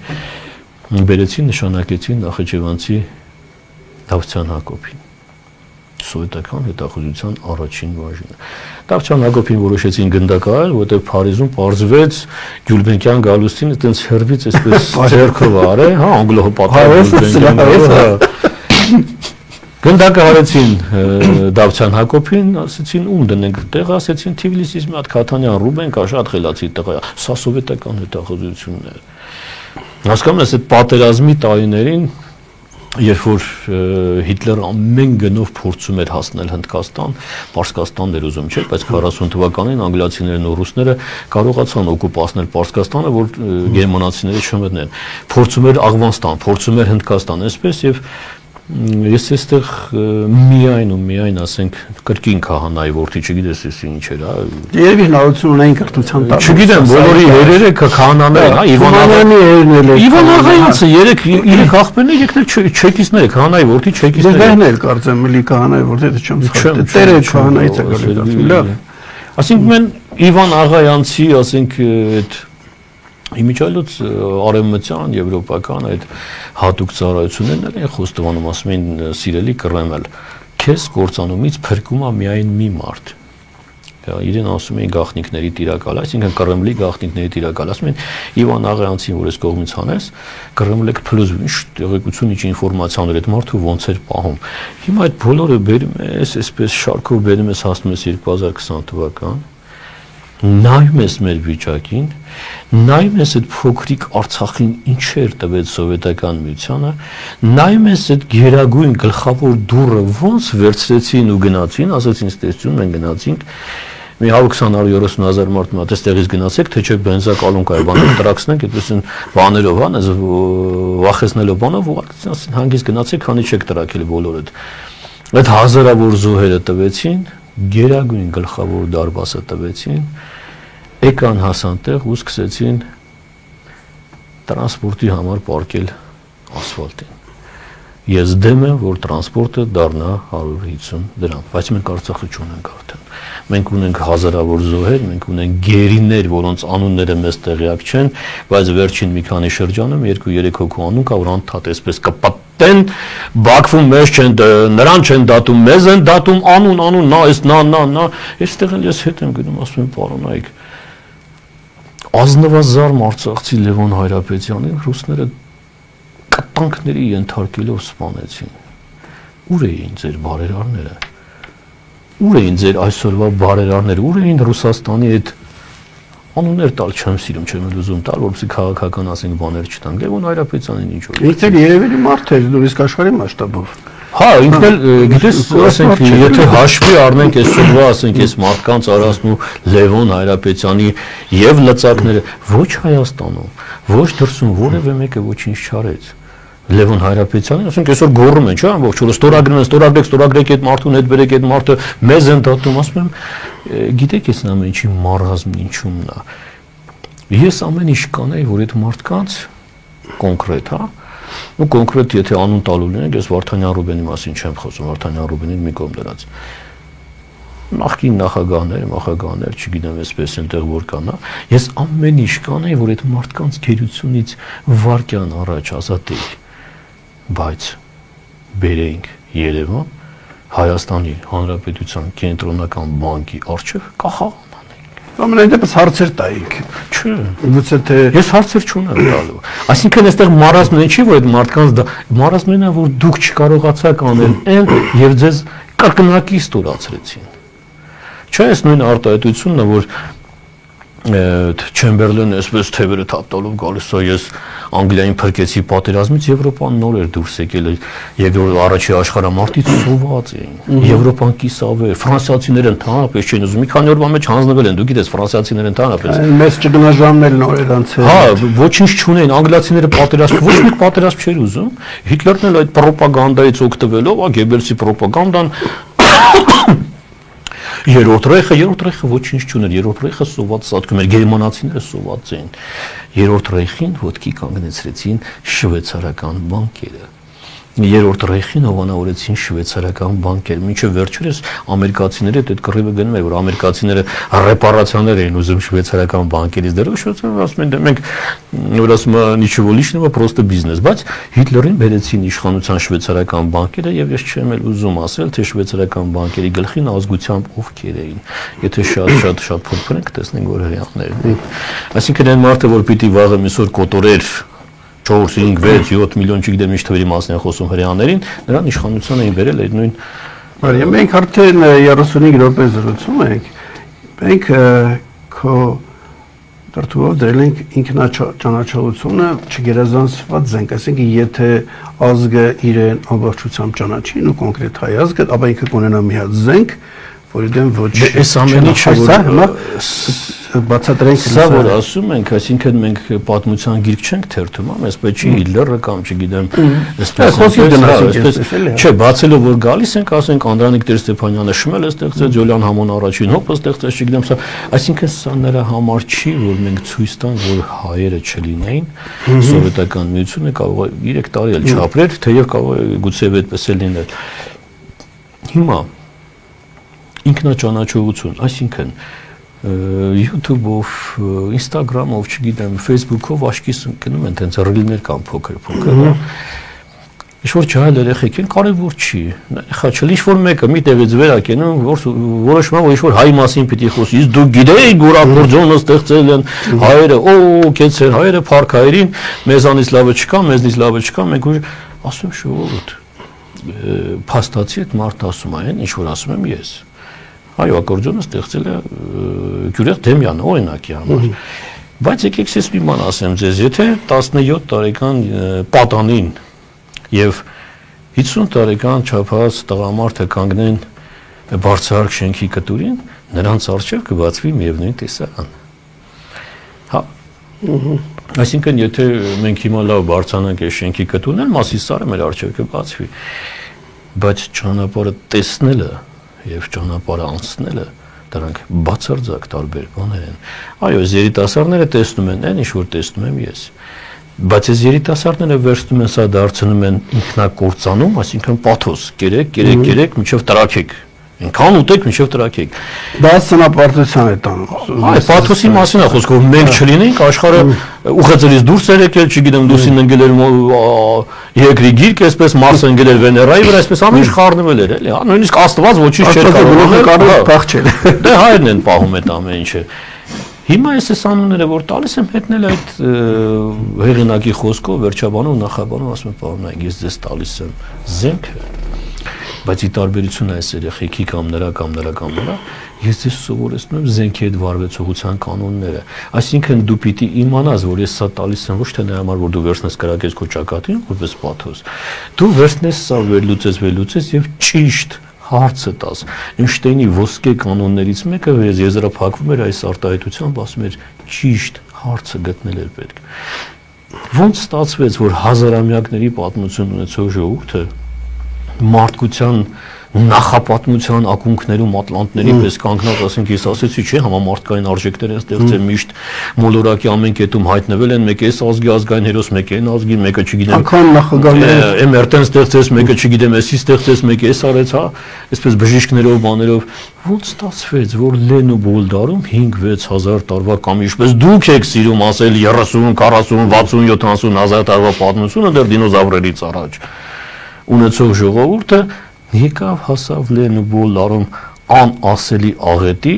S2: բերեցին նշանակեցին Նախիջևանցի Դավթյան Հակոբին սովետական հետախուզության առաջին բաժինը։ Դավթյան Հակոբին որոշեցին գնդակահարել, որտեղ Փարիզում պարզվեց Գյուլբենկյան Գալուստինը այտենց հերվից այսպես ձեռքով արե, անգլոհը Գնդակահարեցին Դավթյան Հակոբին, ասեցին ում դնենք տեղ, ասեցին Թիֆլիսից մի հատ Քաթանյան Ռուբեն կա, շատ խելացի տեղ է, սա սովետական հետախուզությունն է։ Հասկանում ես, այդ պատերազմի տարիներին երբ որ Հիտլերը ամեն գնով փորձում էր հասնել Հնդկաստան, Պարսկաստանն էր ուզում, չէ՞, բայց 40 թվականին անգլիացիներն ու ռուսները կարողացան օկուպացնել Պարսկաստանը, որ գերմանացիները չմտնեն։ Փորձում էր Աղվանստան, փորձում էր Հնդկաստան, այսպես եւ ես այստեղ միայն ասենք կրկին քահանայի որդի, չգիտես ես ինչ էր, հա։
S1: Երևի հնարավորություն ունեն կրթության տալ։
S2: Չգիտեմ, բոլորի երերը քահանաներ են, հա, Իվան Աղայանցը երեք աղբերներ եկնել չեկիստներ, քահանայի որդի չեկիստներ։
S1: Դերն էլ կարծեմ էլի քահանայի որդի, դա չեմ սխալ։ Տերը քահանայից է գալի։ Լավ։
S2: Այսինքն մեն Իվան Աղայանցի, ասենք այդ Իմիջիայլոց արևմտյան եվրոպական այդ հատուկ ծառայություններն են խոստովանում, ասում են սիրելի կռեմել, քեզ կործանումից փրկում է միայն մի մարդ։ Իրեն ասում են գաղտնիքների տիրակալ, այսինքն Կռեմլի գաղտնիքների տիրակալ, ասում են Իվան Աղայանցին, որ ես կողմից հանես, Կռեմլը կփլուզ ինչ տեղեկություն, ինչ ինֆորմացիաներ այդ մարդու ոնց էր պահում։ Հիմա այդ բոլորը բերում ես, այսպես շարքով բերում ես հասնում ես 2020 թվական, նայում ես մեր վիճակին, նայում ես այդ փոքրիկ Արցախին ինչեր տվեց սովետական միությանը, նայում ես այդ գերագույն գլխավոր դուռը ոնց վերցրեցին ու գնացին, ասացին ստեցություն մենք գնացինք, մի 120-130,000 մարդ մոտ այստեղից գնացեք, թե չէ բենզակալուն կայ բաներ տրաքսնենք, այդպես են բաներով, հա, վախեցնելով բանով, ասին հանգիստ գնացեք, քանի չեք տրաքել բոլորը։ Այդ հազարավոր զոհերը տվեցին, գերագույն գլխավոր դարբասը տվեցին, եկան հասան տեղ ու սկսեցին տրանսպորտի համար պարկել ասֆալտին։ Ես դեմ եմ, որ տրանսպորտը դառնա 150 դրամ, բայց մենք Արցախը չունենք արդեն։ Մենք ունենք հազարավոր զոհեր, մենք ունենք գերիներ, որոնց անունները մեզ տեղյակ չեն, բայց վերջին մի քանի շրջանում 2-3 հոգու անուն կա, որ անդադ այսպես կպատեն, Բաքվում մեզ չեն, նրան չեն դատում, մեզ են դատում անուն, նա, այս նա, այստեղ էլ ես հետ եմ գնում, ասում եմ, պարոնայք, ազնվազարմ արցախցի Լևոն Հայրապետյանին ռուսները կտանքների ենթարկելով սպանեցին։ Ուր էին ձեր բարերարները։ Ուր էին ձեր այսօրվա բարերարները, ուր էին Ռուսաստանի այդ անուններ տալ չեմ սիրում, չեմ ուզում տալ, որպեսզի քաղաքական ասենք բաներ չտանք։ Լևոն Հայրապետյանին ինչ որ։
S1: Ինքն էլ երևելի մարդ էր, նույնիսկ աշխարհի մասշտաբով։
S2: Հա, ինքն էլ գիտես, ասենք, եթե հաշվի առնենք այսօրվա, ասենք, այս մարդկանց արածն ու Լևոն Հայրապետյանի եւ լծակները ոչ Հայաստանում, ոչ դրսում որևէ մեկը ոչինչ չարեց։ Լևոն Հայրապետյանին, ասենք, այսօր գոռում են, չէ՞, ամբողջ օրը ստորագրեք այդ մարդուն, հետ բերեք այդ մարդը, մեզ են դատում, ասում եմ, գիտեք, այս ամեն ինչի մարազմն ինչումն է։ Ես ամեն ինչ կանեի, որ այդ մարդկանց կոնկրետ, հա, ու կոնկրետ եթե անուն տալու լինենք, ես Վարդանյան Ռուբենի մասին չեմ խոսում, Վարդանյան Ռուբենին մի կողմ դրած։ Նախկին նախագահներ, չգիտեմ այսպես այնտեղ որ կան, հա, ես ամեն ինչ կանեի, որ այդ մարդկանց գերությունից վարկյան առաջ ազատեի, բայց բերեինք Երևան, Հայաստանի Հանրապետության կենտրոնական բանկի առջև կախաղ
S1: Ամենայն դեպս հարցեր տայինք։
S2: Չէ։
S1: Գուցե թե
S2: ես հարցեր չունեմ տալու։ Այսինքն այստեղ մարազմն չի, որ այդ մարդկանց մարազմն է, որ դուք չկարողացաք անել այն եւ ձեզ կրկնակի ստորացրեցին։ Չէ, այս նույն արտահայտությունն է, որ Չեմբերլենը այսպես թևերը թափտալով գալիս է, ես Անգլիային փրկեցի պատերազմից, Եվրոպան նոր էր դուրս եկել, երկրորդ առաջի աշխարհամարտից սոված էին։ Եվրոպան կիսավ է, ֆրանսիացիները ընդհանրապես չեն ուզում, մի քանի օրվա մեջ հանձնվել են, դու գիտես, ֆրանսիացիները ընդհանրապես։
S1: Մեծ ճգնաժամերն նոր էր անցել։
S2: Հա, ոչինչ չունեն, անգլիացիները պատերազմ, ոչ մի պատերազմ չէր ուզում։ Հիտլերն էլ այդ ռոպագանդայից օգտվելով, Գեբելսի ռոպագանդան Երրորդ ռեյխը ոչինչ չուներ, երրորդ ռեյխը սոված սատկում էր, գերմանացիները սոված էին։ Երրորդ ռեյխին ոտքի կանգնեցրեցին շվեյցարական բանկերը։ Երրորդ ռեյխին հովանավորեցին շվեյցարական բանկեր։ Մինչև վերջերս ամերիկացիները այդ կռիվը գնում է, որ ամերիկացիները ռեպարացիաներ էին ուզում շվեյցարական բանկերից դեռ շվեյցարները ասում են, մենք որ ասում են ничего личного, просто бизнес, բայց Հիտլերին բերեցին իշխանության շվեյցարական բանկերը եւ ես չեմ էլ ուզում ասել, թե շվեյցարական բանկերի գլխին ազգությամբ ովքեր էին։ Եթե շատ փոփոխենք, տեսնենք որ հрьяաներն են։ Այսինքն այն մարդը, որ պիտի վաղը միսօր կոտորեր 4, 5, 6, 7 միլիոն չգիտեմ ինչ թվերի մասն են խոսում հрьяաներին, նրան իշխանության էին վերել այդ նույն։
S1: Բարի, մենք արդեն 35 րոպե զրուցում ենք։ Մենք քո Դրդուով դրել ենք ինքնաճանաչողությունը չգերազանցված զենք, այսինքն եթե ազգը իրեն ամբողջությամբ ճանաչի, ու կոնկրետ հայ ազգը, ապա ինքը կունենա մի հատ զենք, որի դեմ ոչ
S2: այս ամենի
S1: բացատրենք
S2: սա որ ասում ենք, այսինքն մենք պատմության գիրք չենք թերթում, այս պետք չի Հիտլերը կամ չգիտեմ, չէ, բացելով որ գալիս ենք, ասենք Անդրանիկ Տեր-Ստեփանյանը շմել է ստեղծել, Ջոլյան Համոն առաջին հոպը ստեղծեց, չգիտեմ, սա, այսինքն սա նրա համար չի, որ մենք ցույց տանք, որ հայերը չլինեին, սովետական միությունը կարող է 3 տարի էլ չապրեր, թեև կարող է գուցե այդպես էլ լինել։ Հիմա ինքնաճանաչողություն, այսինքն YouTube-ով, Instagram-ով, չգիտեմ, Facebook-ով աչքիս ընկնում են տենց ռիլներ կամ փոքր, ինչ-որ ջահել երեխեք են, կարևոր չի, խաչել, ինչ-որ մեկը մի տեղից վերակ են, որոշում որ ինչ-որ հայ մասին պիտի խոսի, իսկ դու գիտեի Գորակորձյանը ստեղծել են հայերը, կեցեր հայերը փառք հայերին, մեզանից լավը չկա, մեզնից լավը չկա, մենք ասում շողովուրդ, փաստացի այդ մարդը ասում այն, ինչ-որ ասում եմ ես։ Այո, ակորդեոնը ստեղծել է Գյուրեղ Դեմյանը, օրինակի համար։ Բայց եկեք ես մի բան ասեմ ձեզ, եթե 17 տարեկան պատանին եւ 50 տարեկան չափած տղամարդը կանգնեն բարձրահարկ շենքի կտուրին, նրանց առջև կբացվի միևնույն տեսարան։ Հա։ Այսինքն, եթե մենք հիմա լավ բարձրանանք այս շենքի կտուրն, մասի սարը մեր առջև կբացվի, բայց ճանապարհը տեսնելը եւ ճանապարհը անցնելը դրանք բացարձակ տարբեր բաներ են։ Այո, երիտասարդները տեսնում են այն, ինչ որ տեսնում եմ ես։ Բայց այս երիտասարդները վերցնում են սա դարձնում են ինքնակործանում, այսինքն պաթոս, կերեք, մինչև տրաքեք։ Ինքան ուտեք, մինչև տրաքեք։
S1: Դա սնապարտության է տանում։
S2: Այո, պաթոսի մասին է խոսքը, մենք չլինենք, աշխարհը ուղղածելից դուրս էր եկել, չգիտեմ, դուսին ընկել էր երկրի գիրք, այսպես Մարսը ընկել էր Վեներայի վրա, այսպես ամեն ինչ խառնվել էր, էլի, հա, նույնիսկ Աստված ոչինչ չէր կարող
S1: փախչել։
S2: Դե հայերն են պահում այդ ամեն ինչը։ Հիմա այս անունները որ տալիս եմ հետնել այդ հեղինակի խոսքով, վերջաբանով, նախաբանով ասում եմ, պարոնայք, ես ձեզ տալիս եմ զենքը, բայց ի տարբերություն այս երեխեքի կամ նրա, ես ձեզ սովորեցնում եմ զենքի հետ վարվեցողության կանոնները։ Այսինքն դու պիտի իմանաս, որ ես սա տալիս եմ ոչ թե նրա համար, որ դու վերցնես կրակես քո ճակատին, որպես պաթոս։ Դու վերցնես սա վերլուծես եւ ճիշտ հարցը տաս։ Էյնշտեյնի ոսկե կանոններից մեկը եզրափակվում էր այս արտահայտությամբ, ասում էր ճիշտ հարցը գտնել էր պետք։ Ոնց ստացվեց, որ հազարամյակների պատմություն ունեցող ժողովուրդը մարդկության նախապատմության ակունքներում ատլանտների պես կանգնած, ասենք ես ասեցի, չէ, համամարտկային արժեքներ են ստեղծել միշտ մոլորակի ամեն կետում հայտնվել են, մեկը այս ազգի ազգային հերոս, մեկը այն ազգի, մեկը չգիտեմ,
S1: անգամ նախագահները
S2: Էմերտեն ստեղծեց, մեկը չգիտեմ, էսի ստեղծեց, մեկը էս արեց, հա, այսպես բժիշկներով, բաներով, ոնց ստացվեց, որ Լեն ու Բոլդարում 5-6 տարվա կամ ինչպես դուք եք սիրում ասել 30, 40, 60, 70 հազար տարվա պատմությունը դեռ դինոզավրերից առաջ ունեցող ժողովուրդը եկավ հասավ Լեն ու Բոլդարում անասելի աղետի,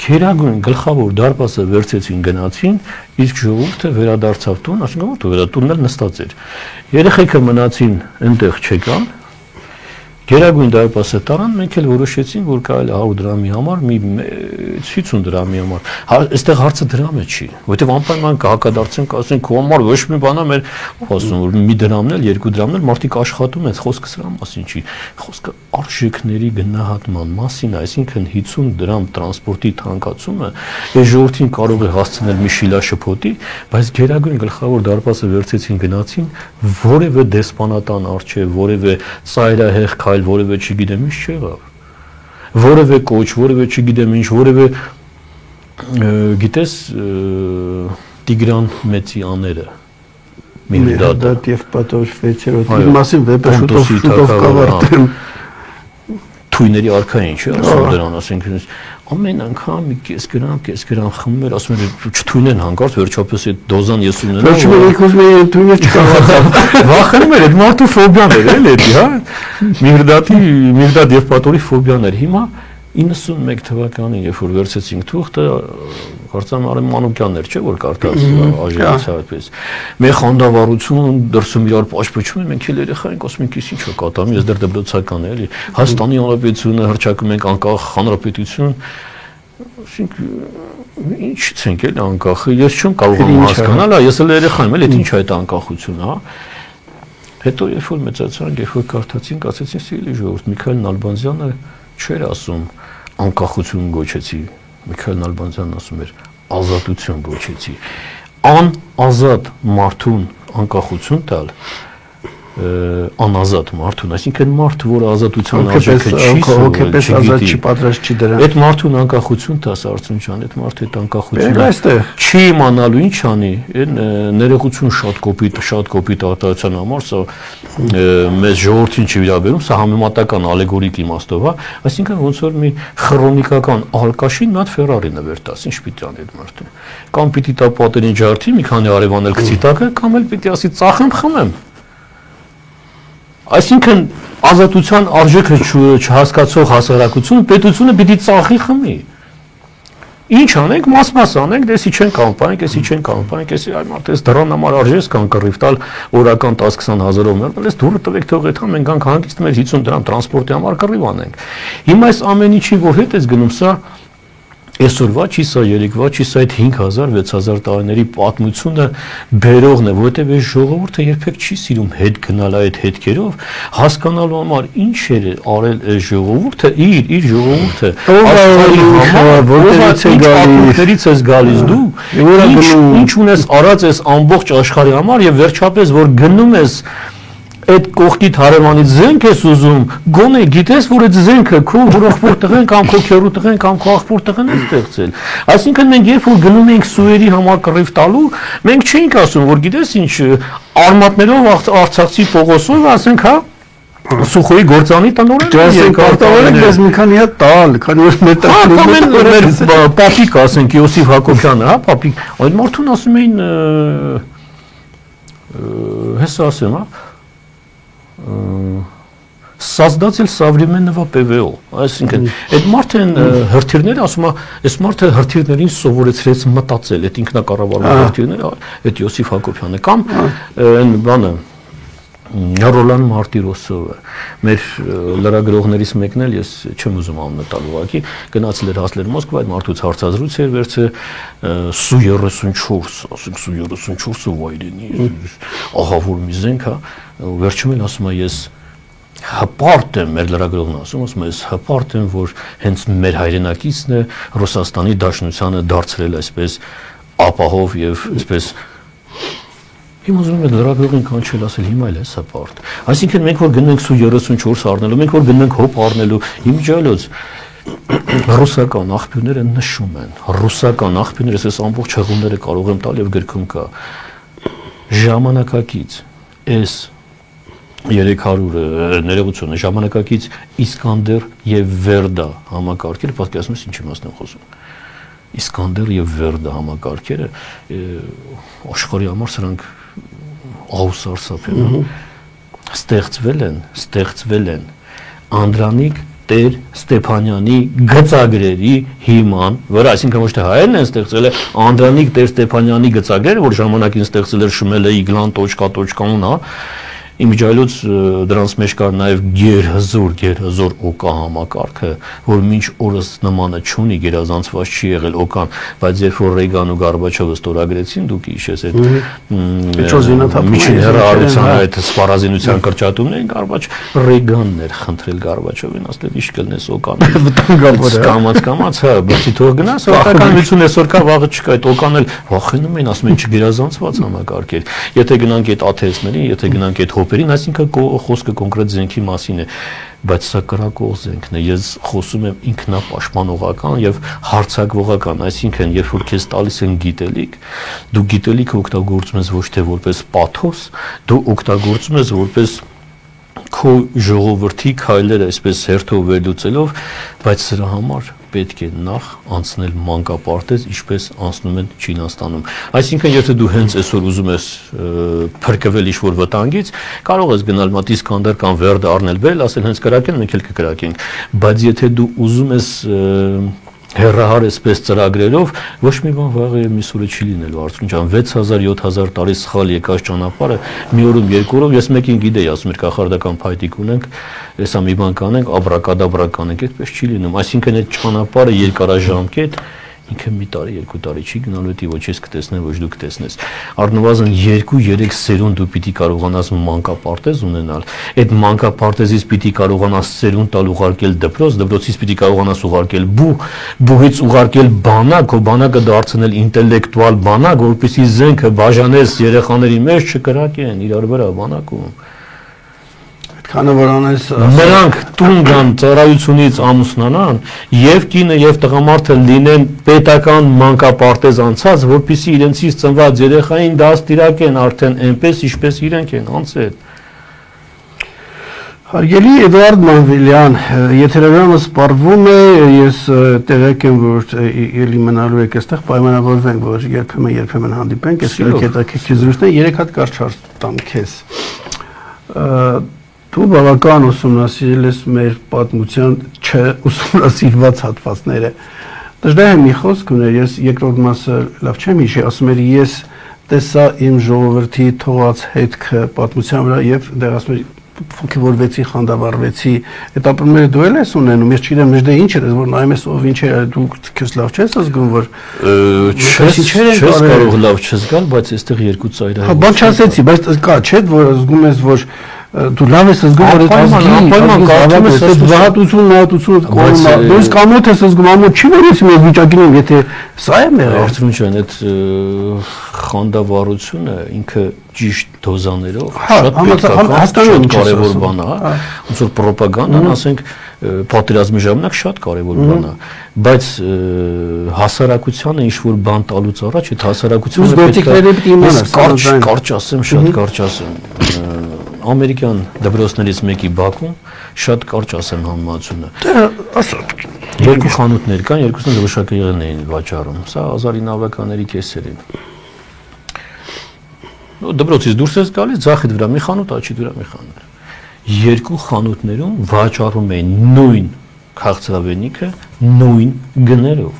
S2: քերագույն գլխավոր դարպասը վերցեցին գնացին, իսկ ժողովուրդը վերադարձավ տուն, ասենք որ դու տունն էլ նստած էր։ Երեխեքը մնացին այնտեղ չեկան, Գերագույն դարպասը տարան, մենք էլ որոշեցինք, որ կարելի 100 դրամի համար, մի 50 դրամի համար։ Այստեղ հարցը դրամը չի, որովհետև անպայման կհակադարձենք, ասենք, քո համար ոչ մի բան է, մեր ասում որ մի դրամն էլ, 2 դրամն էլ մարդիկ աշխատում են, խոսքը սրա մասին չի։ Խոսքը արժեքների գնահատման մասին, այսինքն 50 դրամ տրանսպորտի թանկացումը այս ժողովրդին կարող է հասցնել մի շիլաշփոթի, բայց գերագույն գլխավոր դարպասը վերցեցին գնացին, որևէ դեսպանատան արչև, որևէ ծայրահեղ որևէ չգիտեմ ինչ չեղավ, որևէ կոչ, որևէ չգիտեմ ինչ, որևէ գիտես Տիգրան Մեծի աները
S1: Միհրդադ եւ Պատոր 6-րդ մասին վեպը շուտով կավարտեմ
S2: թույների արքային չէ, ասում դրան, ասենք ամեն անգամ մի կես գրամ խմում էր, ասում էր չթույնեն հանկարծ վերջապես այդ դոզան ես ունենա։
S1: Վերջում եք ուզում եք թույնը չկարողացավ։
S2: Վախենում էր, այդ մարդու ֆոբիան էր, էլի, հա։ Միհրդադ եւ Պատորի ֆոբիան էր։ Հիմա 91 թվականին, երբ որ վերցեցինք թուղթը, կարծեմ Արամ Մանուկյանն էր, չէ՞ որ կարդաց ԱԺ-ից այդպես։ Մեր խանդավառություն դրսում իրար պաշտպանում են, մենք էլ երեխա ենք, ասում ենք, ինչ է կատարում, ես դեռ դպրոցական եմ, էլի։ Հայաստանի Հանրապետությունը հռչակում ենք անկախ հանրապետություն, ասենք Ինչ ցենք էլ անկախ, ես չեմ կարող հասկանալ, ես էլ երեխա եմ, էլ ինչ է այդ անկախությունը, հա։ Հետո երբ որ մեծացանք, երբ որ կարդացինք, ասեցին սիրելի ժողովուրդ, Միքայել Նալբանդյանը չէր ասում անկախություն գոչեցի, Միքայել Նալբանդյանն ասում էր ազատություն գոչեցի, անազատ մարդուն անկախություն տալ, անազատ մարդուն, այսինքն մարդ, որը ազատության արժեքը չի
S1: հոգեպես ազատ չի, պատրաստ չի դրան։
S2: Այդ մարդուն անկախություն տաս Արծրուն ջան, այդ մարդը այդ անկախությունը
S1: այստեղ
S2: չի իմանալու ինչ անի, այն ներողություն շատ կոպիտ արտահայտության համար, սա մեծ ժողովրդին չի վերաբերում, սա համեմատական ալեգորիկ իմաստով, հա, այսինքն ոնց որ մի խրոնիկական ալկաշին նատ Ֆերարի նվեր տաս, ինչ պիտի անի այդ մարդը։ Կամ պիտի տա պատերին ջարդի, մի քանի արևան էլ գցի տակը, կամ էլ պիտի ասի ծախեմ խմեմ։ Այսինքն ազատության արժեքը չհասկացող հասարակությունը պետությունը պիտի ծախի խմի։ Ինչ անենք, մաս անենք, դեսի չեն կամպանենք, էսի չեն կամպանենք, էսի այ մարդ էս դրան համար արժես կան կռիվ տալ օրական 10-20 հազարով մերն, էս դուրը տվեք թող այդ մենք անք հանգիստ մեր 50 դրամ տրանսպորտի համար կռիվ անենք։ Հիմա այս ամեն ինչի որ հետ էս գնում սա Այսօրվա չի սա երեկվա չի սա այդ 5000 6000 տարիների պատմությունը բերողն է, որովհետև այս ժողովուրդը երբեք չի սիրում հետ գնալ այդ հետքերով, հասկանալու համար ինչ էր արել այս ժողովուրդը, իր ժողովուրդը, որից ես գալիս դու, ինչ ունես արած ես ամբողջ աշխարհի համար եւ վերջապես որ գնում ես այդ կողքիդ հարևանից զենք ես ուզում, գոնե գիտես, որ այդ զենքը քո ուրախ տղեն կամ քո քերու տղեն կամ քո աղբոր տղեն է ստեղծել։ Այսինքն մենք երբ որ գնում ենք սուերի համար կռիվ տալու, մենք չէինք ասում, որ գիտես ինչ, արմատներով Արցախցի Պողոսով ասենք, հա, Սուխոյի գործանի տնօրենն է,
S1: կարտավորենք ես մի քանի հատ տալ, քանի որ
S2: մեր պապիկ ասենք Յոսիֆ Հակոբյանը, հա, պապիկ, այդ մարդուն ասում էին հեսա ասեմ, հա, создатель современного ПВО, այսինքն այդ մարդն հրթիռները ասում է, այս մարդը հրթիռներին սովորեցրեց մտածել, այդ ինքնակառավարման հրթիռները, այդ Յոսիֆ Հակոբյանը կամ այն բանը Ռոլան Մարտիրոսովը, մեր լրագրողներից մեկն էլ ես չեմ ուզում անունը տալ ուղղակի, գնացել էր հասել էր Մոսկվա, այդ մարդուց հարցազրույց էր վերցել Սու-34, ասենք Սու-34-ը վայրենի, ահա որ մի զենք, հա, վերջում էլ ասում է ես հպարտ եմ, մեր լրագրողն ասում է ես հպարտ եմ, որ հենց մեր հայրենակիցն է Ռուսաստանի Դաշնությանը դարձրել այսպես ապահով եւ այսպես Հիմա ուզում եմ լրագրողին կանչել ասել հիմա էլ է հպարտ։ Այսինքն մենք որ գնենք Սու-34 առնելու, մենք որ գնենք հոп առնելու, իմջալոց ռուսական աղբյուրները նշում են, ռուսական աղբյուրները, ես ամբողջ հղումները կարող եմ տալ եւ գրքում կա ժամանակակից այս 300 ներողությունը ժամանակակից Իսկանդեր եւ Վերդա համակարգերը, պատկերացնում ես ինչ իմաստ եմ խոսում։ Իսկանդեր եւ Վերդա համակարգերը աշխարհի համար սրանք ահուսարսափ են ստեղծվել են Անդրանիկ Տեր Ստեփանյանի գծագրերի հիման վրա, այսինքն ոչ թե հայերն են ստեղծել, Անդրանիկ Տեր Ստեփանյանի գծագրերը, որ ժամանակին ստեղծել էր Շմելեի Գլան.ուն, հա, իմիջայլոց դրանց մեջ կար նաև գերհզոր օկա համակարգը, որ մինչ օրս նմանը չունի, գերազանցված չի եղել օկան, բայց երբ որ Ռեյգան ու Գորբաչովը ստորագրեցին, դուք հիշես այդ միջին հեռահարության այդ սպառազինության կրճատումներին, Ռեյգանն էր խնդրել Գորբաչովին, ասել ինչ կլնես օկան, կամաց, հա, բացի թող գնաս, օկան այսօր կա, վաղը չկա, այդ օկան էլ վախենում են, ասում են չգերազանցված համակարգ էր, եթե գնանք այդ աթեստներին, եթե գնանք այդ հոպերին, այսինքն խոսքը կոնկրետ զենքի մասին է, բայց սա կրակող զենքն է, ես խոսում եմ ինքնապաշտպանողական եւ հարձակվողական, այսինքն երբ որ քեզ տալիս են գիտելիք, դու գիտելիքը օգտագործում ես ոչ թե որպես պաթոս, դու օգտագործում ես որպես քո ժողովրդի քայլերը այսպես հերթով վերլուծելով, բայց սրա համար պետք է նախ անցնել մանկապարտեզ, ինչպես անցնում են Չինաստանում։ Այսինքն, եթե դու հենց այսօր ուզում ես փրկվել ինչ-որ վտանգից, կարող ես գնալ մատ Իսկանդեր կամ Վերդը առնել, բերել, ասել հենց կրակեն, մենք էլ կկրակենք։ Բայց եթե դու ուզում ես հեռահար այսպես ծրագրերով, ոչ մի բան վաղը եւ միսուրը չի լինելու, Արծրուն ջան, 6000-7000 տարի սխալ եկած ճանապարհը մի օրում երկու օրով ես մեկին գիտեի, ասում էր կախարդական փայտիկ ունենք, հեսա մի բան կանենք, աբրակադաբրա կանենք, այդպես չի լինում, այսինքն այդ ճանապարհը երկարաժամկետ ինքը մի տարի, 2 տարի չի գնալու, դա ոչ ես կտեսնեմ, ոչ դու կտեսնես։ Առնվազն 2-3 սերունդ դու պիտի կարողանաս մանկապարտեզ ունենալ։ Այդ մանկապարտեզից պիտի կարողանաս սերունդ տալ ուղարկել դպրոց, դպրոցից պիտի կարողանաս ուղարկել բուհից ուղարկել բանակ, քո բանակը դարձնել ինտելեկտուալ բանակ, որպեսզի զենքը բաժանես երեխաների մեջ չկրակեն իրար վրա բանակում։
S1: Քանի որ անես
S2: նրանք տուն գան ծառայությունից ամուսնանան եւ կինը եւ տղամարդը լինեն պետական մանկապարտեզ անցած, որպեսզի իրենցից ծնված երեխային դաստիարակեն արդեն այնպես ինչպես իրենք են անցել։
S1: Հարգելի Էդուարդ Մանվելյան, եթերprogramը սպառվում է, ես տեղեկ եմ, որ ելի մնալու եք այստեղ, պայմանավորվենք, որ երբեմն հանդիպենք, ես հետաքրքիր զրույցներ, 3 հատ կարճ հարց տամ քեզ։ Դու բավական ուսումնասիրել ես մեր պատմության չուսումնասիրված հատվածները։ Դժդահ մի խոսք ուներ, ես երկրորդ մասը լավ չեմ հիշի, ասում էր ես տեսա իմ ժողովրդի թողած հետքը պատմության վրա եւ դեռ ասում էր ոգևորվեցի, խանդավառվեցի, այդ ապրումները դու էլ ես ունենում, ես չգիտեմ, մեջդե ինչ էր, որ նայում ես ով ինչ էր, դու քեզ լավ չես զգում, որ
S2: չես կարող լավ չզգալ, բայց այստեղ երկու ծայրահեղ։
S1: Հա, բան չասեցի, բայց կա, չէ՞ որ զգում ես, որ դու լավ ես զգում, որ այդ վհատություն, դու կամոթ ես զգում, ամոթ չի որ ես իմ վիճակին եմ, եթե սա է մեղը։
S2: Արդյոք ջան, այդ խանդավառությունը ինքը ճիշտ դոզաներով շատ կարևոր բան է, ոնց որ ռոպագանդան, ասենք, պատերազմի ժամանակ շատ կարևոր բան է, բայց հասարակությանը ինչ որ բան տալուց առաջ այդ հասարակությունը պետք է կարճ ասեմ, շատ կարճ ասեմ։ Ամերիկյան դպրոցներից մեկի բակում շատ կարճ ասեմ համացությունը։ Երկու խանութներ կան, երկուսն էլ վշակեղեն էին վաճառում։ Սա 1900-ականների կեսերին։ Դպրոցից դուրս ես գալիս, ձախիդ վրա մի խանութ, աչիդ վրա մի խանութ։ Երկու խանութներում վաճառում էին նույն քաղցրավենիքը, նույն գներով։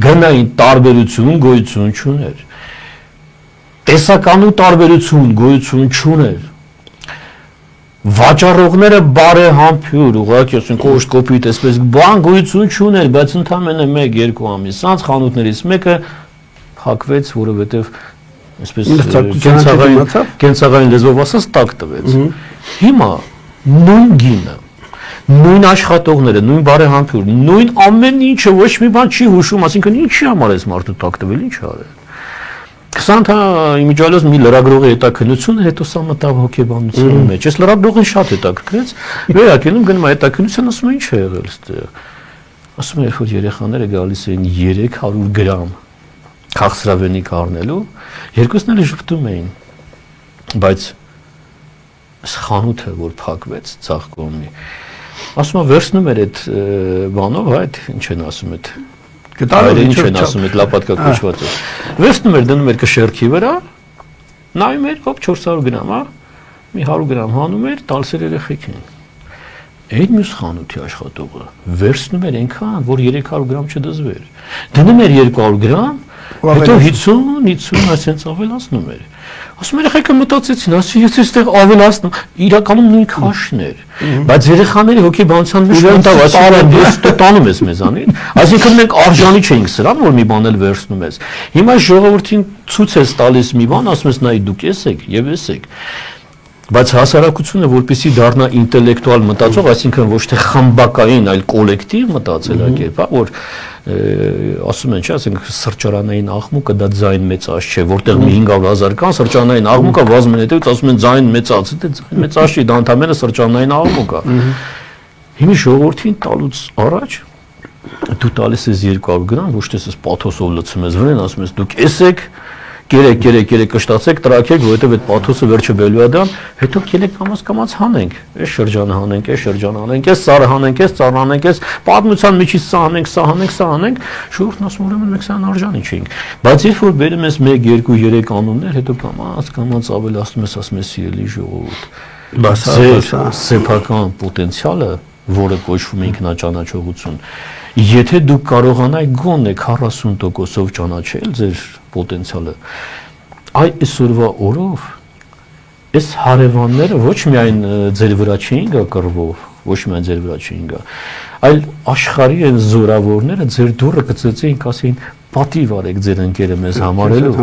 S2: Գնային տարբերություն գոյություն չուներ։ Տեսականու տարբերություն գոյություն չուներ։ Վաճառողները բարեհամբույր, ուղղակի ասենք կոշտ կոպիտ այսպես բան գոյություն չուներ, բայց ընդամենը 1-2 ամիս անց խանութներից մեկը փակվեց, որովհետև այսպես կենցաղային լեզվով ասած տակ տվեց։ Հիմա նույն գինը, նույն աշխատողները, նույն բարեհամբույրը, նույն ամեն ինչը ոչ մի բան չի հուշում, ասինքն ինչի համար էս մարդը տակ տվել, ինչ արել։ 20 իմիջիալոց մի լրագրողի հետաքննությունը, հետո սա մտավ հոգեբանության մեջ։ Ես լրագրողին շատ հետաքրքրեց, վերակենում գնում հետաքննության, ասում ինչ է եղել այստեղ։ Ասում էր, որ երեխաները գալիս էին 300 գրամ քաղցրավենիք առնելու, երկուսն էլ ժպտում էին։ Բայց խանութը, որ փակվեց ցախ կողմի, ասում է վերցնում էր այդ բանով, այդ ինչ են ասում այդ Գտարը ինչ են ասում այդ լապատկա կոչվածը։ Վերցնում էր դնում էր կշերքի վրա, նայում էր, հոп 400 գրամ, հա, մի 100 գրամ հանում էր, տալիս էր երեխեքին։ Այդ մյուս խանութի աշխատողը վերցնում էր այնքան, որ 300 գրամ չդզվեր։ Դնում էր 200 գրամ, հետո 50 այսպես ավելացնում էր։ Ասում երեխեքը մտածեցին, ասի ես այստեղ ավելացնում, իրականում նույն քաշն էր, բայց երեխաների հոգեբանության մեջ մտավ, ասում ես տանում ես մեզանից, այսինքն մենք արժանի չէինք սրան, որ մի բան էլ վերցնում ես։ Հիմա ժողովրդին ցույց ես տալիս մի բան, ասում ես նայ դուք եսեք եւ եսեք։ Բայց հասարակությունը որպեսզի դառնա ինտելեկտուալ մտածող, այսինքն ոչ թե խմբակային, այլ կոլեկտիվ մտածելակերպ, որ ասում են, չէ, ասենք սրճարանային աղմուկը դա ձայն մեծած չէ, որտեղ մի 500,000 կան, սրճարանային աղմուկը վազում են հետևից, ասում են ձայն մեծած, դա ձայն մեծած չի, դա ընդամենը սրճարանային աղմուկ է։ Հիմա ժողովրդին տալուց առաջ դու տալիս ես 200 գրամ, ոչ թե ես պաթոսով լցում ես վրան, ասում ես դուք եսեք, կերեք կշտացեք, տրակեք, որովհետև այդ պաթոսը վերջը բելու է դան, հետո կերեք կամաց հանենք, այս շրջանը հանենք, այս շրջանը հանենք, այս սարը հանենք, այս ծառը հանենք, այս պատմության միջից սա հանենք, ժողովուրդն ասում ուրեմն մենք սան արժանի չենք։ Բայց երբ որ բերում ես 1, 2, 3 անուններ, հետո կամաց ավելացնում ես, ասում ես սիրելի ժողովուրդ, սեփական պոտենցիալը, որը կոչվում է ինքնաճանաչողություն, եթե դուք կարողանայիք գոնե 40%-ով ճանաչել ձեր պոտենցիալը, այսօրվա օրով այս հարևանները ոչ միայն ձեր վրա չէին գա կռվով, ոչ միայն ձեր վրա չէին գա, այլ աշխարհի այն զորավորները ձեր դուռը կծեցին, ասին պատիվ արեք ձեր ընկերը մեզ համարելու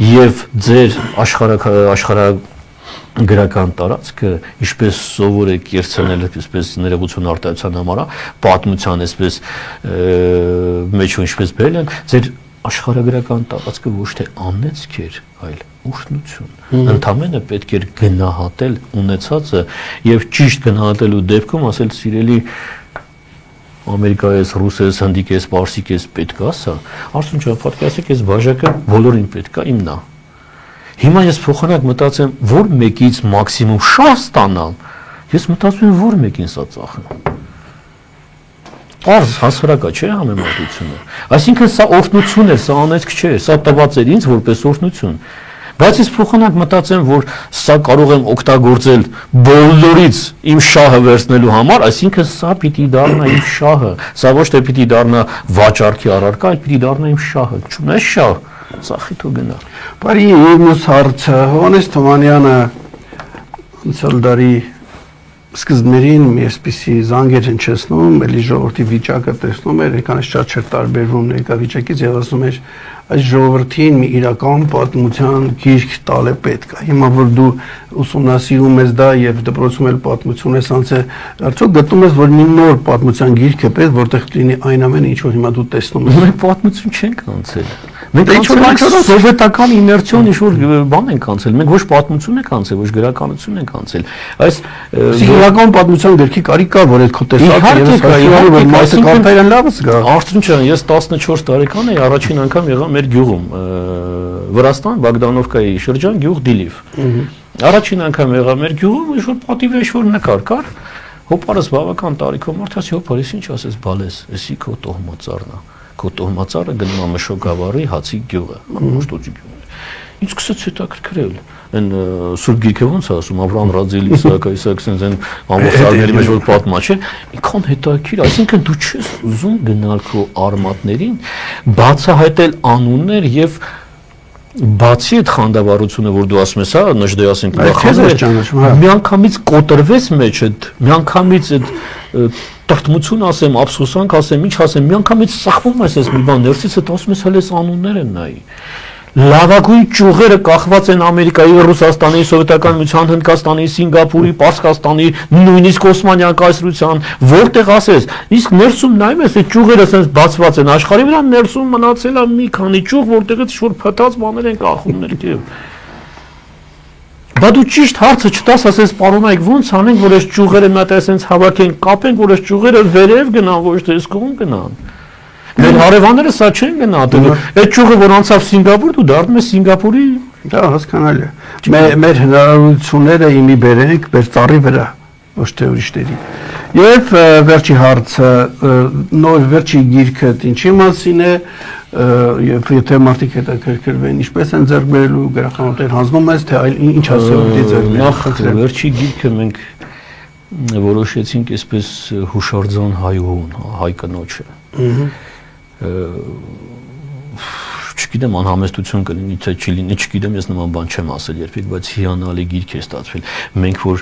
S2: եւ ձեր աշխարհագրական տարածքը ինչպես սովոր եք երցանել, այսպես ներողություն արտահայտության համար, պատմության այսպես մեջ ինչպես բերել են, ձեր աշխարհագրական տարածքը ոչ թե անեծք էր, այլ օրհնություն։ Ընդամենը պետք էր գնահատել ունեցածը եւ ճիշտ գնահատելու դեպքում ասել սիրելի Ամերիկայից, Ռուսից, Հնդիկից, Պարսիկից պետք է ասա, Արսուն ջան, պատկերացրեք, այս բաժակը բոլորին պետք է, իմն է։ Հիմա ես փոխանակ մտածեմ, որ մեկից մաքսիմում շահ ստանամ, ես մտածում եմ, որ մեկին սա ծախեմ։ Պարզ հասարակա չէ համեմատությունը։ Այսինքն սա օրհնություն է, սա անեծք չէ, սա տված էր ինձ որպես օրհնություն։ Բայց ես փոխանակ մտածեմ, որ սա կարող եմ օգտագործել բոլորից իմ շահը վերցնելու համար, այսինքն սա պիտի դառնա իմ շահը, սա ոչ թե պիտի դառնա վաճառքի առարկա, այլ պիտի դառնա իմ շահը։ Չունես շահ, ծախի թող գնա։
S1: Բարի մյուս հարցը Հովհաննես Թումանյանը անցյալ դարի սկզբներին մի այսպիսի զանգեր հնչեցնում, էլի ժողովրդի վիճակը տեսնում էր, այնքան շատ չէր տարբերվում ներկա վիճակից եւ ասում էր այս ժողովրդին մի իրական պատմության գիրք տալ է պետք։ Հիմա որ դու ուսումնասիրում ես դա եւ դպրոցում էլ պատմություն ես անցել, արդյոք գտնում ես, որ մի նոր պատմության գիրք է պետք, որտեղ լինի այն ամենը, ինչ որ հիմա դու տեսնում ես։
S2: Մենք պատմություն չենք անցել։ Մենք սովետական իմերսիոն ինչ-որ բան ենք անցել, մենք ոչ պատմություն ենք անցել, ոչ գրականություն ենք անցել։ Այս
S1: իրական պատմության գրքի կարիք կա, որ այդ քո տեսակը եւ հասարակի որ մասը կարդային լավս գա։
S2: Արծրուն ջան, ես 14 տարեկան էի, առաջին անգամ եղա մեր գյուղում, Վրաստան, Բոգդանովկայի շրջան, գյուղ Դիլիվ։ Առաջին անգամ եղա մեր գյուղում, ինչ-որ պատիվ ինչ-որ նկար կար, հոպարս բավական տարիքով մարդ ասի, հոպարես ինչ ասես բալես, էսի քո տոհմածառն է։ Քո տոհմածառը գնում է Մշոգավառի հացի գյուղը, Մշտոցի գյուղը։ Ինձ սկսեց հետաքրքրել։ Այն Սուրբ Գիրքը ոնց է ասում, Ավրամ Ռաձելի, Իսահակ, այսինքն այն ամուսարների մեջ որ պատմա չէ, ինքան հետաքրքիր, այսինքն դու չես ուզում գնալ քո արմատներին, բացահայտել անուններ եւ բացի այդ խանդավառությունը, որ դու ասում ես, հա, նժդե ասենք, միանգամից կոտրվես մեջ այդ, միանգամից այդ տրտմություն ասեմ, ափսոսանք ասեմ, ինչ ասեմ, միանգամից սխվում ես այս մի բան, ներսից այդ ասում ես, հələ այս անուններ են նայի։ Լավագույն ճյուղերը կախված են Ամերիկայի, Ռուսաստանի, Սովետական Միության, Հնդկաստանի, Սինգապուրի, Պարսկաստանի, նույնիսկ Օսմանյան կայսրության, որտեղ ասես, իսկ ներսում նայում ես, այդ ճյուղերը ասես բացված են աշխարհի վրա, ներսում մնացել է մի քանի ճյուղ, որտեղից ինչ-որ փտած բաներ են կախում ներքև։ Բա դու ճիշտ հարցը չտաս, ասես պարոնայք, ոնց անենք, որ այս ճյուղերը մի հատ այսպես հավաքենք, կապենք, որ այս ճյուղերը վերև գնան, ոչ թե այս կողմ գնան։ Մեր հարևանները սա չեն գնահատել։ Այդ ճյուղը որ անցավ Սինգապուր, դու դառնում ես Սինգապուրի,
S1: դա հասկանալի է։ Մեր հնարավորությունները իմի բերենք մեր ծառի վրա, ոչ թե ուրիշների։ Եվ վերջի հարցը, նոր վերջի գիրքը ինչի մասին է, եւ եթե մարդիկ հետաքրքրվեն, ինչպես են ձեռք բերելու գրախանութներ, հանձնում ես, թե այլ ինչ ասել պիտի ձեռք բերել։
S2: Նախ վերջի գիրքը մենք որոշեցինք այսպես հուշարձան հայուհուն, հայ կնոջը։ Չգիտեմ անհամեստություն կլինի, թե չի լինի, չգիտեմ, ես նման բան չեմ ասել երբեք, բայց հիանալի գիրք է ստացվել։ Մենք որ